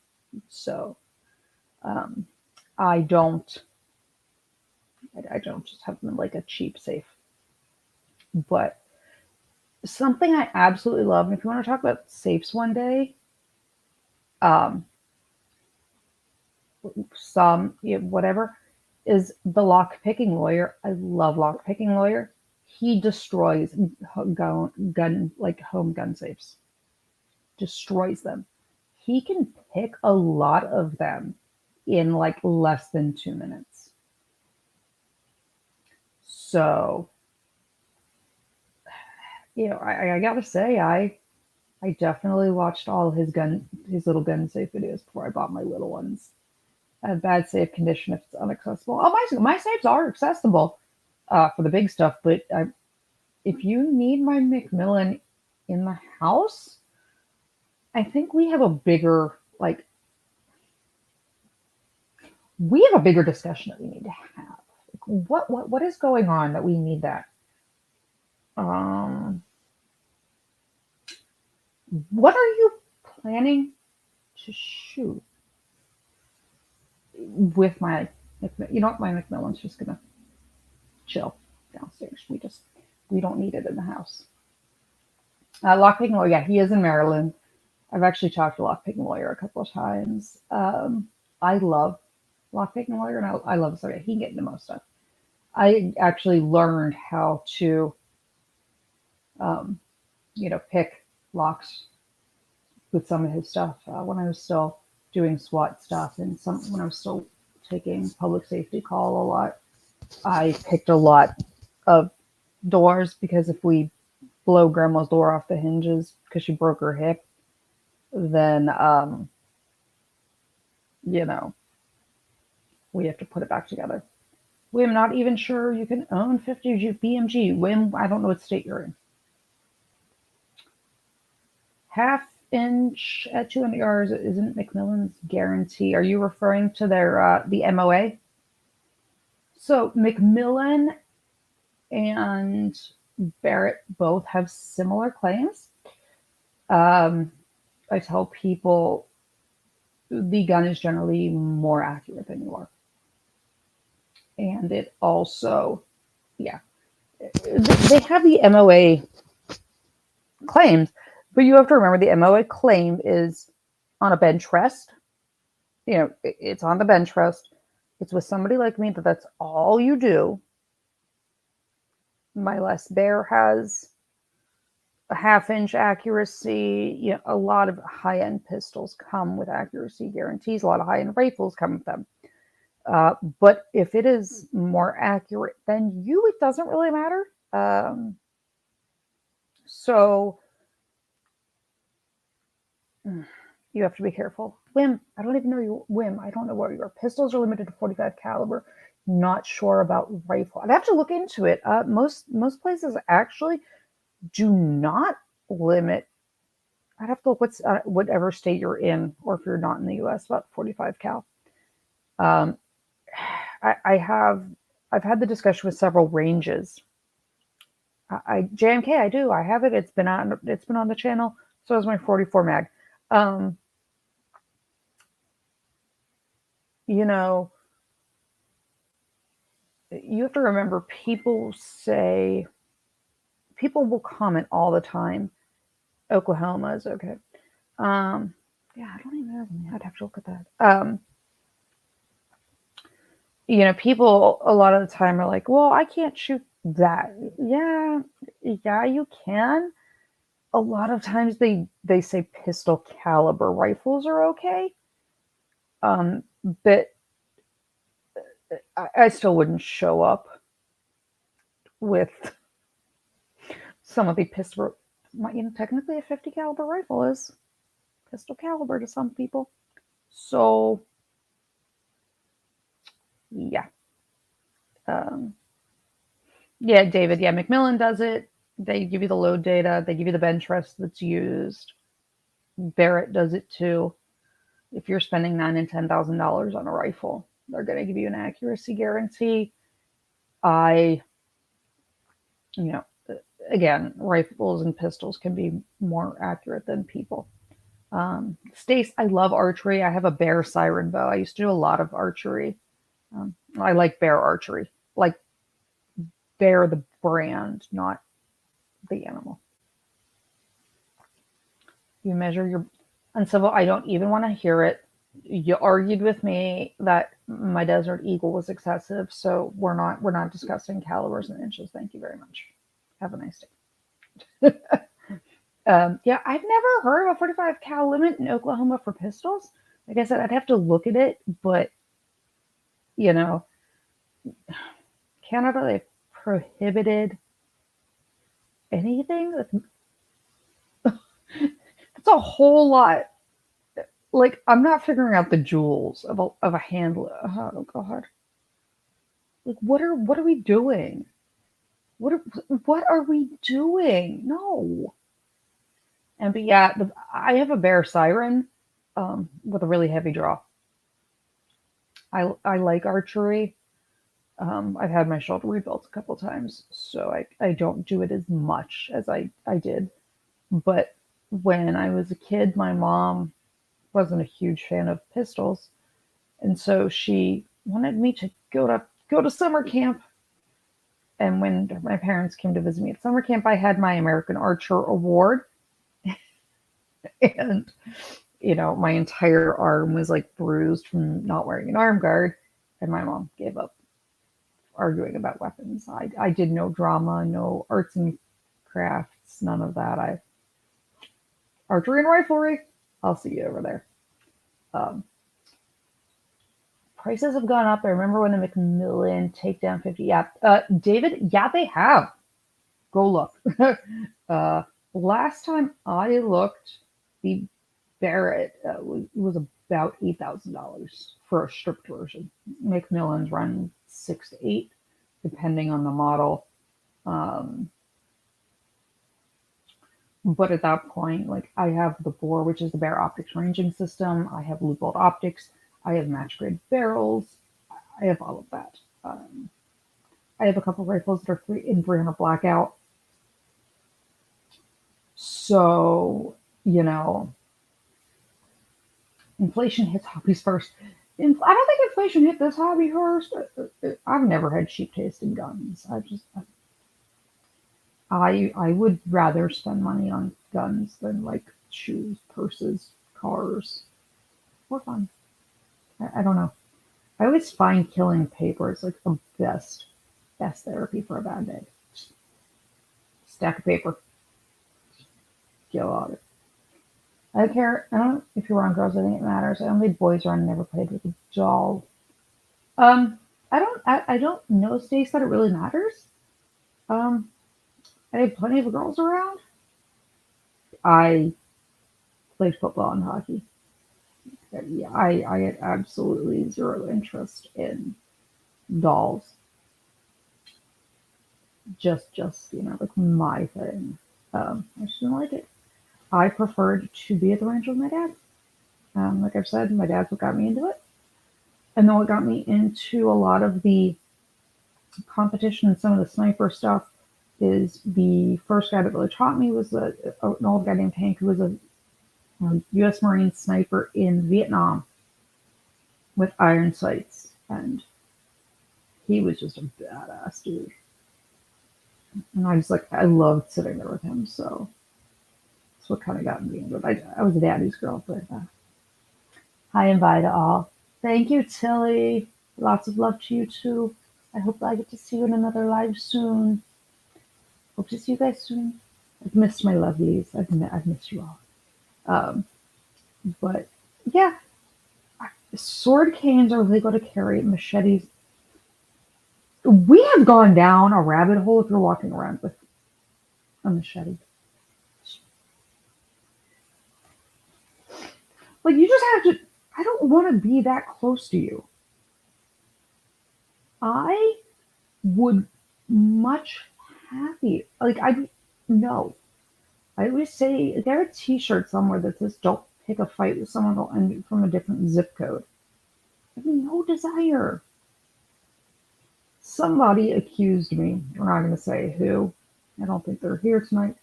So I don't just have them in like a cheap safe. But something I absolutely love, and if you want to talk about safes one day, whatever, is the lock picking lawyer. I love lock picking lawyer. He destroys home gun safes. Destroys them. He can pick a lot of them in like less than 2 minutes. So, I gotta say, I definitely watched all his little gun safe videos before I bought my little ones. I have bad safe condition if it's inaccessible. Oh, my safes are accessible for the big stuff, but if you need my Macmillan in the house, I think we have a bigger discussion that we need to have. What is going on that we need that? What are you planning to shoot with my? You know what? My Macmillan's just gonna chill downstairs. We don't need it in the house. Lockpicking. Oh yeah, he is in Maryland. I've actually talked to Lockpick and Lawyer a couple of times. I love Lockpick and Lawyer, and I love Soda. He can get into most stuff. I actually learned how to, um, pick locks with some of his stuff when I was still doing SWAT stuff, and some when I was still taking public safety call a lot. I picked a lot of doors because if we blow grandma's door off the hinges because she broke her hip, then you know we have to put it back together. I'm not even sure you can own 50 BMG. Wim, I don't know what state you're in. Half inch at 200 yards isn't McMillan's guarantee. Are you referring to their the MOA? So McMillan and Barrett both have similar claims. I tell people the gun is generally more accurate than you are. And it also, yeah, they have the MOA claims, but you have to remember the MOA claim is on a bench rest. It's on the bench rest. It's with somebody like me that's all you do. My Les Bear has a half-inch accuracy. A lot of high-end pistols come with accuracy guarantees. A lot of high-end rifles come with them. But if it is more accurate than you, it doesn't really matter. So you have to be careful. Wim, I don't even know you. Wim, I don't know where you are. Pistols are limited to 45 caliber. Not sure about rifle. I'd have to look into it. Most places actually do not limit. I'd have to look whatever state you're in, or if you're not in the U.S., about 45 cal. I've had the discussion with several ranges. JMK, I do. I have it. It's been on the channel. So is my 44 mag. You have to remember, people will comment all the time, Oklahoma is okay. Yeah, I don't even know. I'd have to look at that. People a lot of the time are like, well, I can't shoot that. Yeah, you can. A lot of times they say pistol caliber rifles are okay. But I still wouldn't show up with some of the pistol. Technically a 50 caliber rifle is pistol caliber to some people. So yeah. Yeah, David. Yeah, McMillan does it. They give you the load data. They give you the bench rest that's used. Barrett does it too. If you're spending $9,000 and $10,000 on a rifle, they're going to give you an accuracy guarantee. Again, rifles and pistols can be more accurate than people. Stace, I love archery. I have a Bear siren bow. I used to do a lot of archery. I like Bear archery. Like Bear the brand, not the animal. You measure your uncivil. I don't even want to hear it. You argued with me that my Desert Eagle was excessive, so we're not discussing calibers and inches. Thank you very much. Have a nice day. Yeah, I've never heard of a 45 cal limit in Oklahoma for pistols. Like I said, I'd have to look at it, but Canada, they prohibited anything. That's a whole lot. Like, I'm not figuring out the joules of a handle. Oh God! Like, what are we doing? What are we doing? No. But yeah, I have a Bear siren with a really heavy draw. I like archery. I've had my shoulder rebuilt a couple times, so I don't do it as much as I did. But when I was a kid, my mom wasn't a huge fan of pistols, and so she wanted me to go to summer camp. And when my parents came to visit me at summer camp, I had my American Archer Award. And, my entire arm was like bruised from not wearing an arm guard. And my mom gave up arguing about weapons. I did no drama, no arts and crafts, none of that. Archery and riflery, I'll see you over there. Um, Prices have gone up. I remember when the Macmillan Takedown 50. Yeah, David. Yeah, they have. Go look. uh, Last time I looked, the Barrett was about $8,000 for a stripped version. Macmillan's run 6 to 8, depending on the model. Um, but at that point, like I have the bore, which is the Bear Optics ranging system. I have Leupold optics. I have match grade barrels. I have all of that. I have a couple rifles that are in 300 blackout. So, you know, inflation hits hobbies first. I don't think inflation hit this hobby first. I've never had cheap taste in guns. I would rather spend money on guns than like shoes, purses, cars. More fun. I don't know. I always find killing paper is like the best therapy for a bad day. Stack of paper, kill all of it. I don't care. I don't know if you're on girls. I think it matters. I only boys run. Never played with a doll. Um, I don't know, Stace, that it really matters. Um, I have plenty of girls around. I played football and hockey. Yeah, I had absolutely zero interest in dolls. Just like my thing. I just didn't like it. I preferred to be at the ranch with my dad. Like I've said, my dad's what got me into it. And then what got me into a lot of the competition and some of the sniper stuff is the first guy that really taught me was an old guy named Hank, who was a U.S. Marine sniper in Vietnam with iron sights. And he was just a badass dude. And I loved sitting there with him. So that's what kind of got me into it. I was a daddy's girl, but hi and bye to all. Thank you, Tilly. Lots of love to you too. I hope I get to see you in another live soon. Hope to see you guys soon. I've missed my lovelies. I've missed you all. Um, but yeah, sword canes are legal to carry. Machetes. We have gone down a rabbit hole if you're walking around with a machete. Like you just have to. I don't want to be that close to you. I would much happy. Like I no. I always say there are a T-shirt somewhere that says "Don't pick a fight with someone from a different zip code." I have no desire. Somebody accused me. We're not going to say who. I don't think they're here tonight.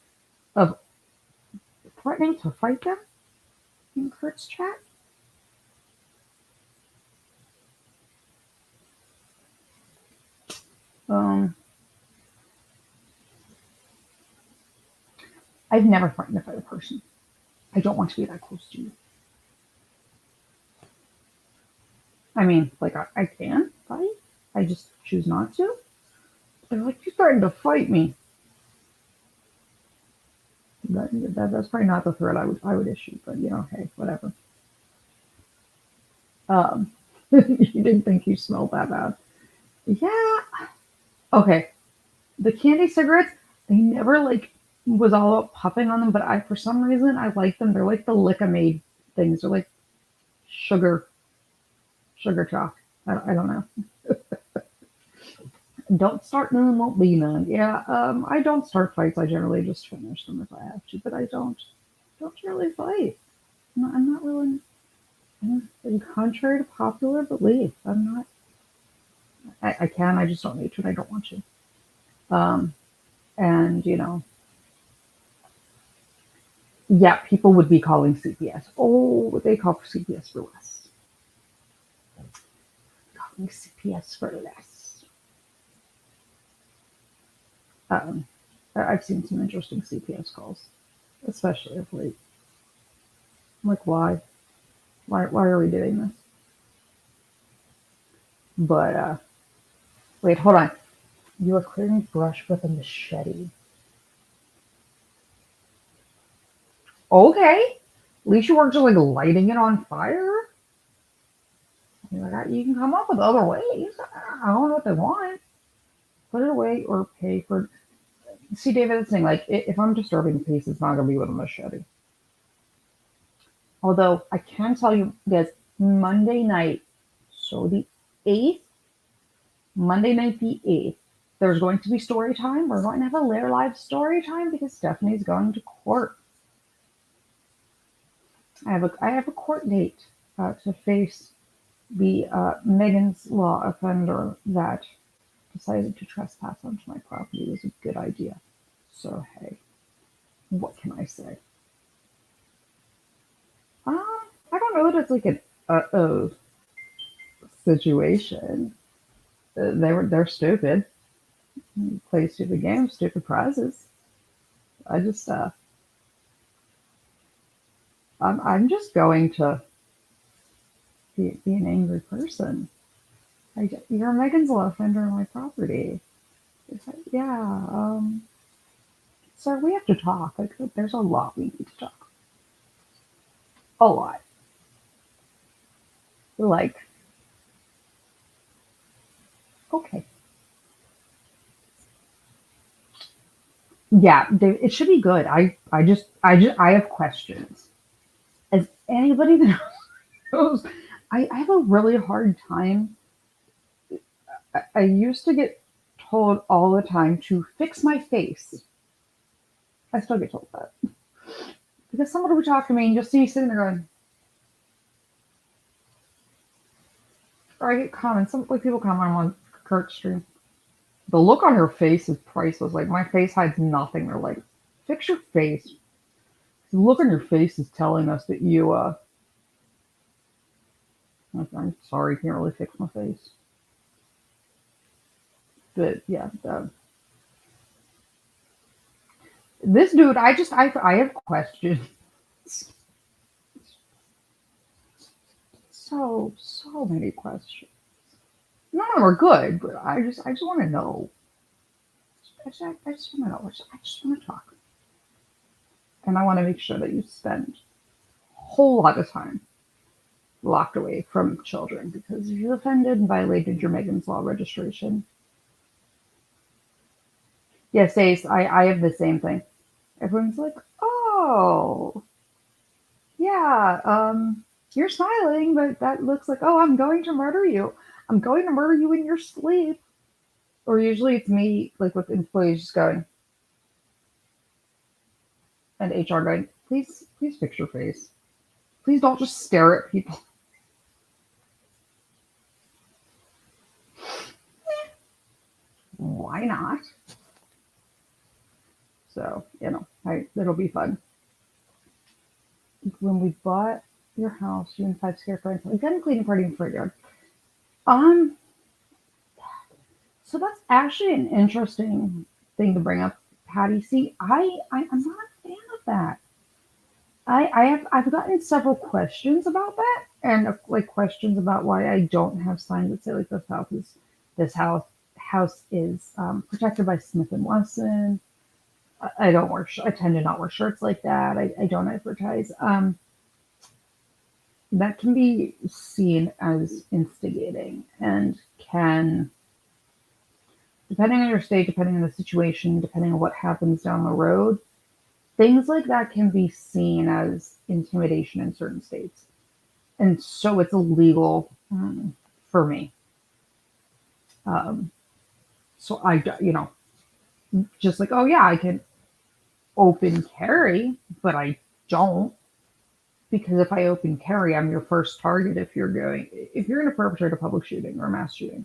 Of threatening to fight them in Kurt's chat. Um, I've never threatened to fight a person. I don't want to be that close to you. I mean, like I can fight. I just choose not to. They're like, you threatened to fight me. That's probably not the threat I would issue, but hey, whatever. You didn't think you smelled that bad. Yeah. Okay. The candy cigarettes, I never like was all about puffing on them, but for some reason I like them. They're like the Lickamade things. They're like sugar chalk. I don't know. Don't start none, won't be none. Yeah, I don't start fights. I generally just finish them if I have to, but I don't really fight. I'm not really. And contrary to popular belief, I'm not. I can. I just don't need to, and I don't want to. Um, and yeah, people would be calling CPS. Oh, they call for CPS for less. Calling CPS for less. Um, I've seen some interesting CPS calls, especially of late. I'm like, why? Why are we doing this? But wait, hold on. You are clearing brush with a machete. Okay. At least you weren't just like lighting it on fire. You're like, you can come up with other ways. I don't know what they want. Put it away or pay for. See, David, that's the thing. Like, if I'm disturbing peace, it's not gonna be with a machete. Although I can tell you, guys, Monday night, so the 8th, Monday night the 8th, there's going to be story time. We're going to have a Lair Live story time because Stephanie's going to court. I have a court date to face the Megan's Law offender that decided to trespass onto my property. It was a good idea. So hey, what can I say? I don't know that it's like an uh-oh situation. They're stupid. Play stupid games, stupid prizes. I just I'm just going to be an angry person. You're Megan's Law offender on my property. It's like, yeah, sir, we have to talk. Like, there's a lot we need to talk. A lot. Like, okay, yeah, it should be good. I have questions. As anybody that knows, I have a really hard time. I used to get told all the time to fix my face. I still get told that because somebody would talk to me and just see me sitting there going, or I get comments. Some like people comment on Kurt's stream. The look on her face is priceless. Like my face hides nothing. They're like, fix your face. The look on your face is telling us that you I'm sorry, can't really fix my face. But yeah, this dude, I have questions. So many questions. None of them are good, but I just want to know. I just want to know. I just want to talk, and I want to make sure that you spend a whole lot of time locked away from children because you offended and violated your Megan's Law registration. Yes, Ace, I have the same thing. Everyone's like, oh, yeah, you're smiling, but that looks like, oh, I'm going to murder you. I'm going to murder you in your sleep. Or usually it's me, like with employees just going, and HR going, please fix your face. Please don't just stare at people. Why not? So, it'll be fun. When we bought your house, you and five scare friends, we've done a cleaning party in the front yard. Um, so that's actually an interesting thing to bring up, Patty. See, I'm not a fan of that. I've gotten several questions about that, and like questions about why I don't have signs that say like this house is protected by Smith and Wesson. I don't wear. I tend to not wear shirts like that. I don't advertise. That can be seen as instigating and can, depending on your state, depending on the situation, depending on what happens down the road, things like that can be seen as intimidation in certain states. And so it's illegal for me. Um, so just like, oh yeah, I can open carry, but I don't because if I open carry, I'm your first target if you're going to perpetrate a public shooting or a mass shooting,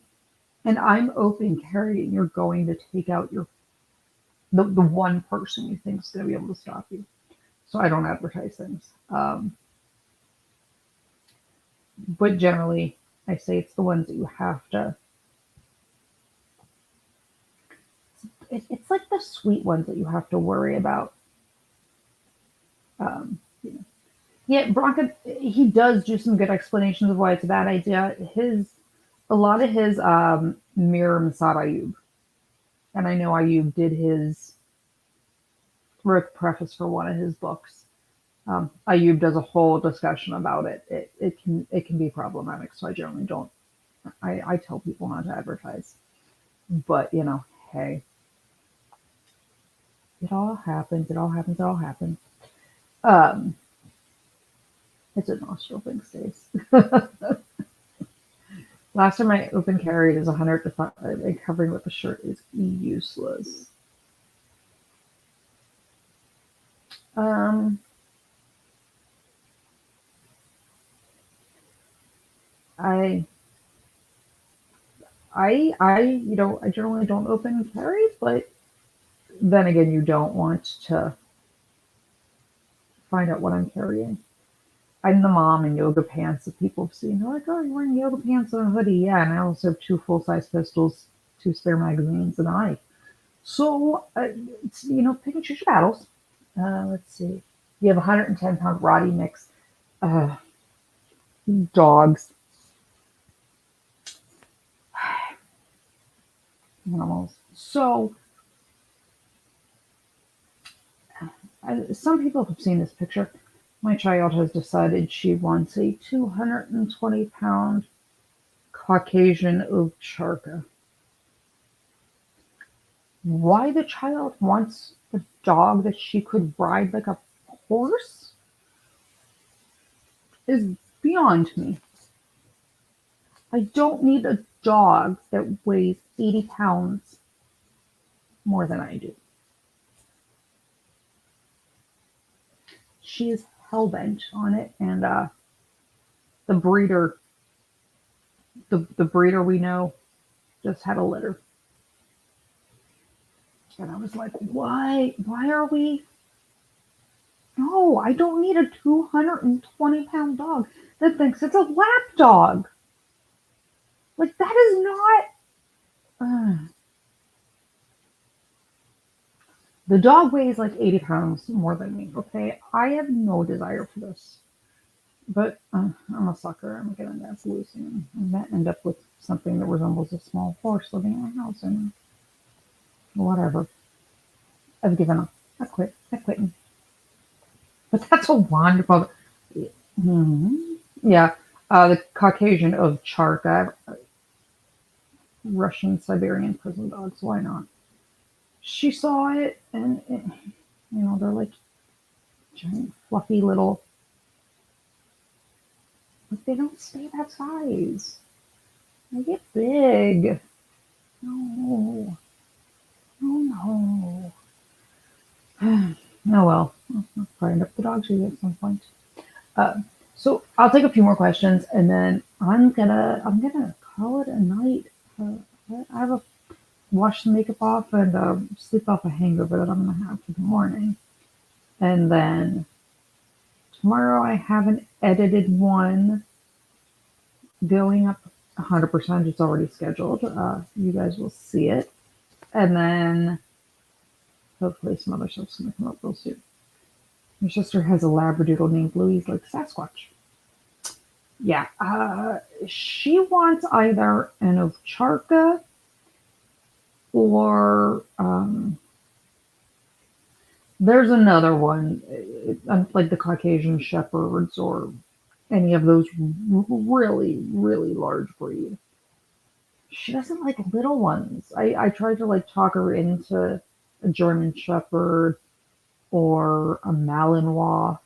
and I'm open carrying, you're going to take out the one person you think is going to be able to stop you. So I don't advertise things. But generally, I say it's the ones that you have to. It's like the sweet ones that you have to worry about. Um, you know. Yeah, Bronco. He does do some good explanations of why it's a bad idea. A lot of his mirror Masad Ayub, and I know Ayub did his wrote the preface for one of his books. Ayub does a whole discussion about it. It can be problematic, so I generally don't. I tell people not to advertise, but hey, it all happens. It all happens. It all happens. Um, it's a nostril thing, Stace. Last time I open carried is 100 and covering with the shirt is useless. Um, I, I generally don't open carry, but then again, you don't want to find out what I'm carrying. I'm the mom in yoga pants that people have seen. They're like, oh, you're wearing yoga pants and a hoodie. Yeah, and I also have two full-size pistols, two spare magazines, and a knife. So, pick and choose your battles. Let's see. You have a 110-pound Roddy mix. Uh, Dogs, animals. So, some people have seen this picture. My child has decided she wants a 220-pound Caucasian ovcharka. Why the child wants a dog that she could ride like a horse is beyond me. I don't need a dog that weighs 80 pounds more than I do. She is hell bent on it, and the breeder, the breeder we know, just had a litter, and I was like, why? Why are we? No, I don't need a 220-pound dog that thinks it's a lap dog. Like that is not. The dog weighs like 80 pounds more than me. Okay, I have no desire for this. But I'm a sucker. I'm getting that's loose, and I might end up with something that resembles a small horse living in my house, and whatever. I've given up. I quit. I quit. But that's a wonderful. Yeah, the Caucasian of Charka, Russian Siberian prison dogs. Why not? She saw it, and they're like giant, fluffy little. Like they don't stay that size. They get big. No, no, no. Oh well, I'll probably end up the dog shoes at some point. Uh, so I'll take a few more questions, and then I'm gonna call it a night. Uh, I have a wash the makeup off and sleep off a hangover that I'm gonna have for the morning, and then tomorrow I have an edited one going up 100%. It's already scheduled. You guys will see it, and then hopefully some other stuff's gonna come up real soon. My sister has a Labradoodle named Louise, like Sasquatch. Yeah, she wants either an Ovcharka or there's another one, like the Caucasian Shepherds or any of those really, really large breed. She doesn't like little ones. I tried to like talk her into a German Shepherd or a Malinois.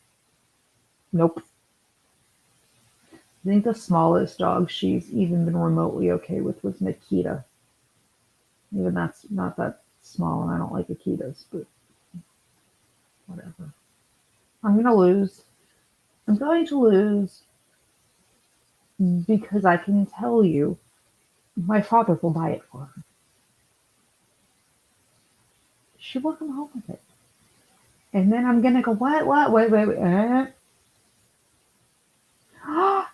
Nope. I think the smallest dog she's even been remotely okay with was Nikita. Even that's not that small, and I don't like Akitas, but whatever. I'm gonna lose. I'm going to lose because I can tell you my father will buy it for her. She will come home with it. And then I'm gonna go, what? Wait.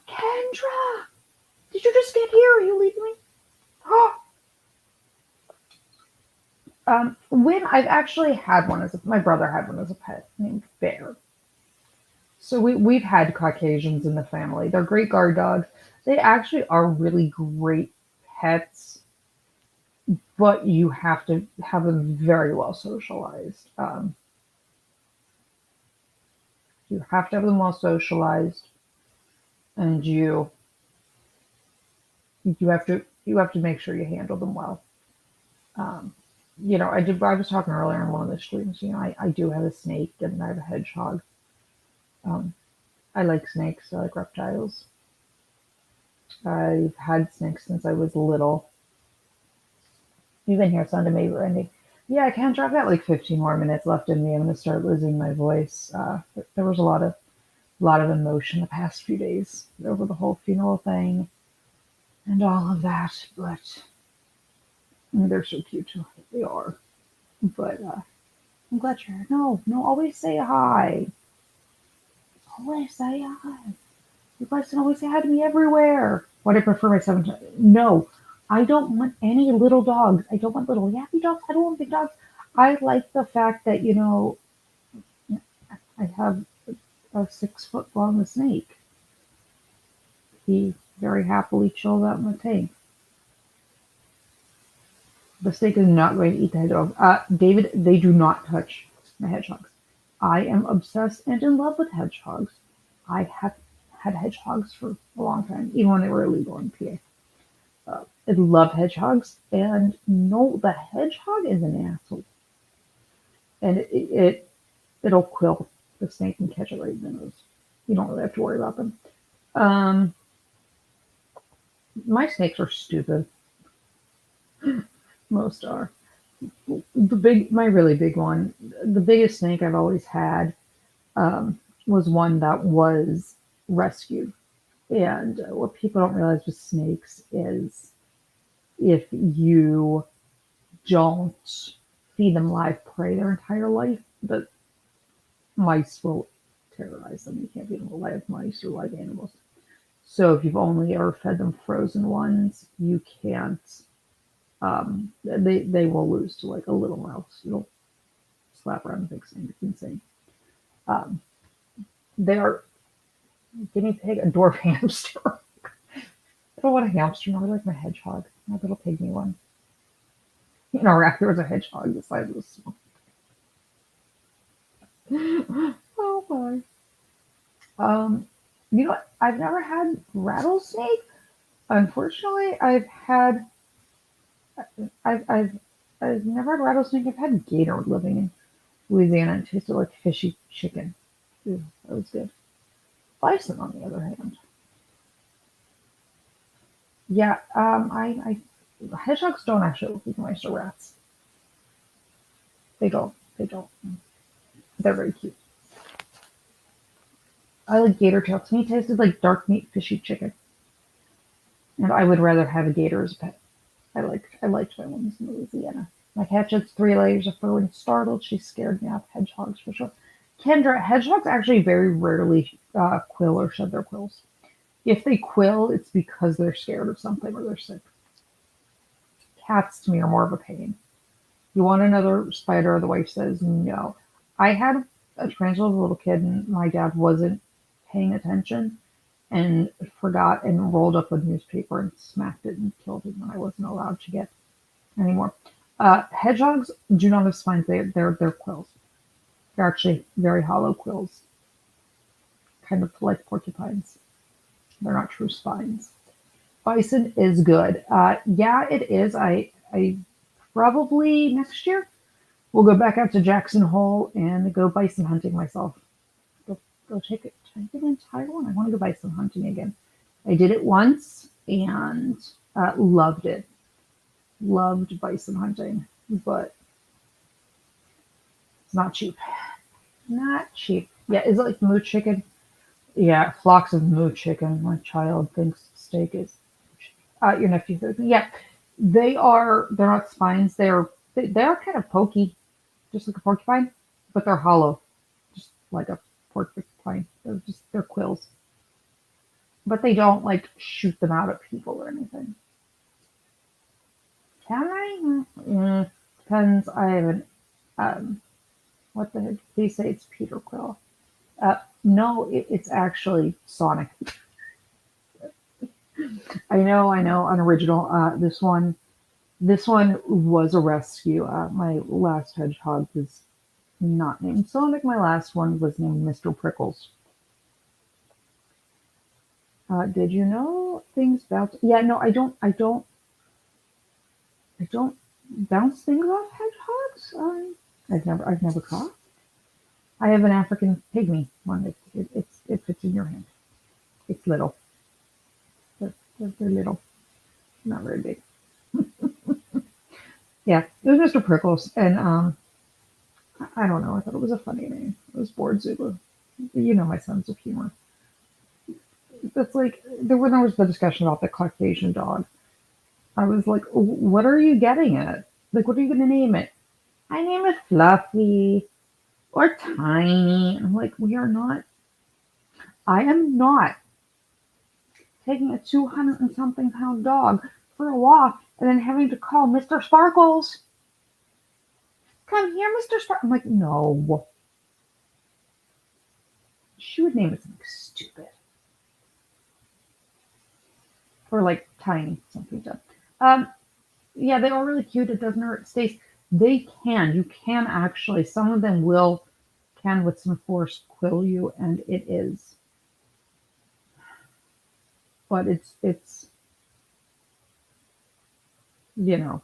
Kendra! Did you just get here? Are you leaving me? When I've actually had one my brother had one as a pet named Bear. So we've had Caucasians in the family. They're great guard dogs. They actually are really great pets, but you have to have them very well socialized. You have to have them well socialized, and you have to make sure you handle them well. Um, I was talking earlier in one of the streams. I do have a snake and I have a hedgehog. Um, I like snakes. I like reptiles. I've had snakes since I was little. You've been here, Sunday, maybe ending. Yeah, I can't drop that like 15 more minutes left in me. I'm gonna start losing my voice. There was a lot of emotion the past few days over the whole funeral thing and all of that. But they're so cute too. They are. But I'm glad you're here. No, no, always say hi. Always say hi. You guys can always say hi to me everywhere. Would I prefer my 7 times? No, I don't want any little dogs. I don't want little yappy dogs. I don't want big dogs. I like the fact that, I have a 6 foot long snake. He very happily chilled out in the tank. The snake is not going to eat the hedgehog. David, they do not touch my hedgehogs. I am obsessed and in love with hedgehogs. I have had hedgehogs for a long time, even when they were illegal in PA. I love hedgehogs, and no, the hedgehog is an asshole, and it'll quill the snake and catch it right in the nose. You don't really have to worry about them. Um, my snakes are stupid. Most are. My really big one, the biggest snake I've always had, was one that was rescued. And what people don't realize with snakes is if you don't feed them live prey their entire life, the mice will terrorize them. You can't feed them live mice or live animals. So if you've only ever fed them frozen ones, you can't. They will lose to like a little mouse. You'll slap around the big snake. It's insane. Um, they are guinea pig, a dwarf hamster. I don't want a hamster. I like my hedgehog, my little pygmy one. In Iraq, there was a hedgehog the size of a small. Oh my. You know what? I've never had rattlesnake. Unfortunately, I've never had rattlesnake. I've had gator living in Louisiana. It tasted like fishy chicken. Ooh, that was good. Bison, on the other hand, yeah. I hedgehogs don't actually look like mice or rats. They don't. They don't. They're very cute. I like gator tail. To me, it tasted like dark meat fishy chicken, and I would rather have a gator as a pet. I liked my ones in Louisiana. My cat sheds 3 layers of fur when startled. She scared me off. Hedgehogs for sure. Kendra, hedgehogs actually very rarely quill or shed their quills. If they quill, it's because they're scared of something or they're sick. Cats to me are more of a pain. You want another spider? The wife says no. I had a tarantula as a little kid, and my dad wasn't paying attention and forgot and rolled up a newspaper and smacked it and killed it when I wasn't allowed to get anymore. Hedgehogs do not have spines. They're quills. They're actually very hollow quills, kind of like porcupines. They're not true spines. Bison is good. Yeah, it is. I probably next year will go back out to Jackson Hole and go bison hunting myself. Go take it. Take an entire one. I want to go bison hunting again. I did it once and loved it. Loved bison hunting, but it's not cheap. Not cheap. Yeah, is it like moo chicken? Yeah, flocks of moo chicken. My child thinks steak is. Your nephew says, yeah, they are. They're not spines. They are kind of pokey, just like a porcupine, but they're hollow, just like a porcupine. They're quills, but they don't like shoot them out at people or anything. Can I? Depends. I haven't. What the heck? They say it's Peter Quill. No, it's actually Sonic. I know, unoriginal. This one was a rescue. My last hedgehog was not named Sonic. My last one was named Mr. Prickles. Did you know things bounce? Yeah, no, I don't bounce things off hedgehogs. I've never caught. I have an African pygmy one. It fits in your hand. It's little. They're little, not very big. Yeah, it was Mr. Prickles, and I don't know. I thought it was a funny name. It was Board Zulu. You know my sense of humor. That's like when there was the discussion about the Caucasian dog. I was like, what are you getting at? Like, what are you going to name it? I name it Fluffy or Tiny. I'm like, we are not. I am not taking a 200 and something pound dog for a walk and then having to call Mr. Sparkles. Come here, Mr. Sparkles. I'm like, no. She would name it something stupid. Or like Tiny, something dumb. Yeah, they are really cute. It doesn't hurt. Stace. They can. You can actually. Some of them can with some force quill you, and it is. But it's you know,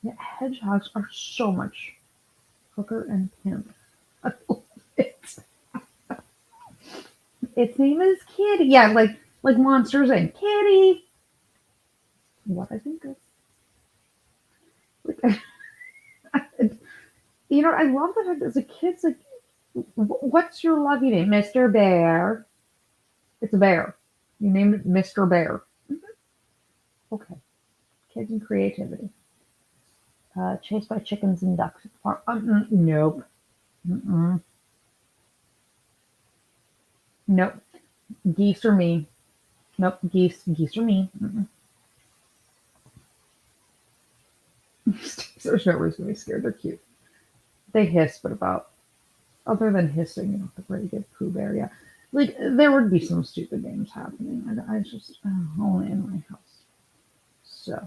yeah, hedgehogs are so much hooker and pimp. I love it. Its name is Kitty. Yeah, like Monsters Inc. Kitty. What I think of. Like, I love that as a kid. It's like, what's your lovey name, Mr. Bear? It's a bear. You named it Mr. Bear. Okay, kids and creativity. Chased by chickens and ducks at the farm. Nope. Mm-mm. Nope. Geese are me. Nope. Geese are me. Mm-mm. There's no reason to be scared. They're cute. They hiss, but about other than hissing, the pretty good Pooh Bear. Yeah, like there would be some stupid names happening. I just only in my house. So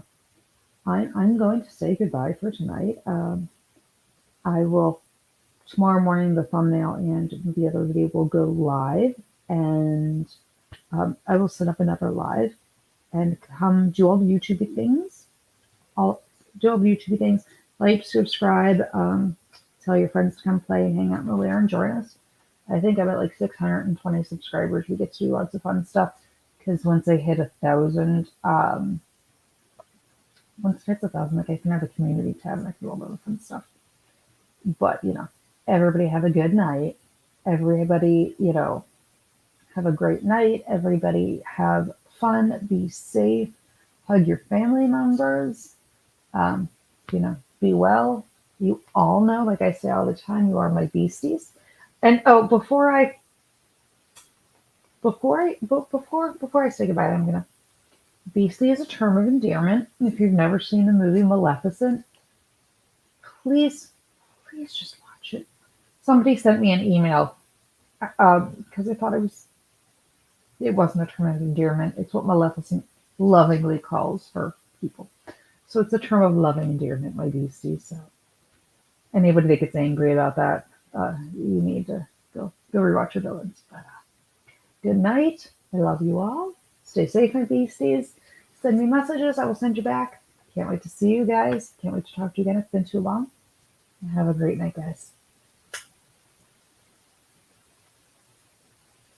I'm going to say goodbye for tonight. I will tomorrow morning. The thumbnail and the other video will go live, and I will set up another live and come do all the YouTube things. I'll do all the YouTube things. Like, subscribe, tell your friends to come play and hang out in the lair and join us. I think I'm at like 620 subscribers. We get to do lots of fun stuff because once I hit 1,000, once it hits 1,000, like I can have a community tab and I can do all the fun stuff. But everybody have a good night. Everybody, have a great night. Everybody have fun. Be safe. Hug your family members. Um, be well. You all know, like I say all the time, you are my beasties. And oh, before I say goodbye, I'm gonna. Beastie is a term of endearment. If you've never seen the movie Maleficent, please just watch it. Somebody sent me an email because I thought it wasn't a term of endearment. It's what Maleficent lovingly calls for people. So it's a term of loving endearment, my beastie. So anybody that gets angry about that, you need to go rewatch your villains. But good night. I love you all. Stay safe, my beasties. Send me messages. I will send you back. Can't wait to see you guys. Can't wait to talk to you again. It's been too long. Have a great night, guys.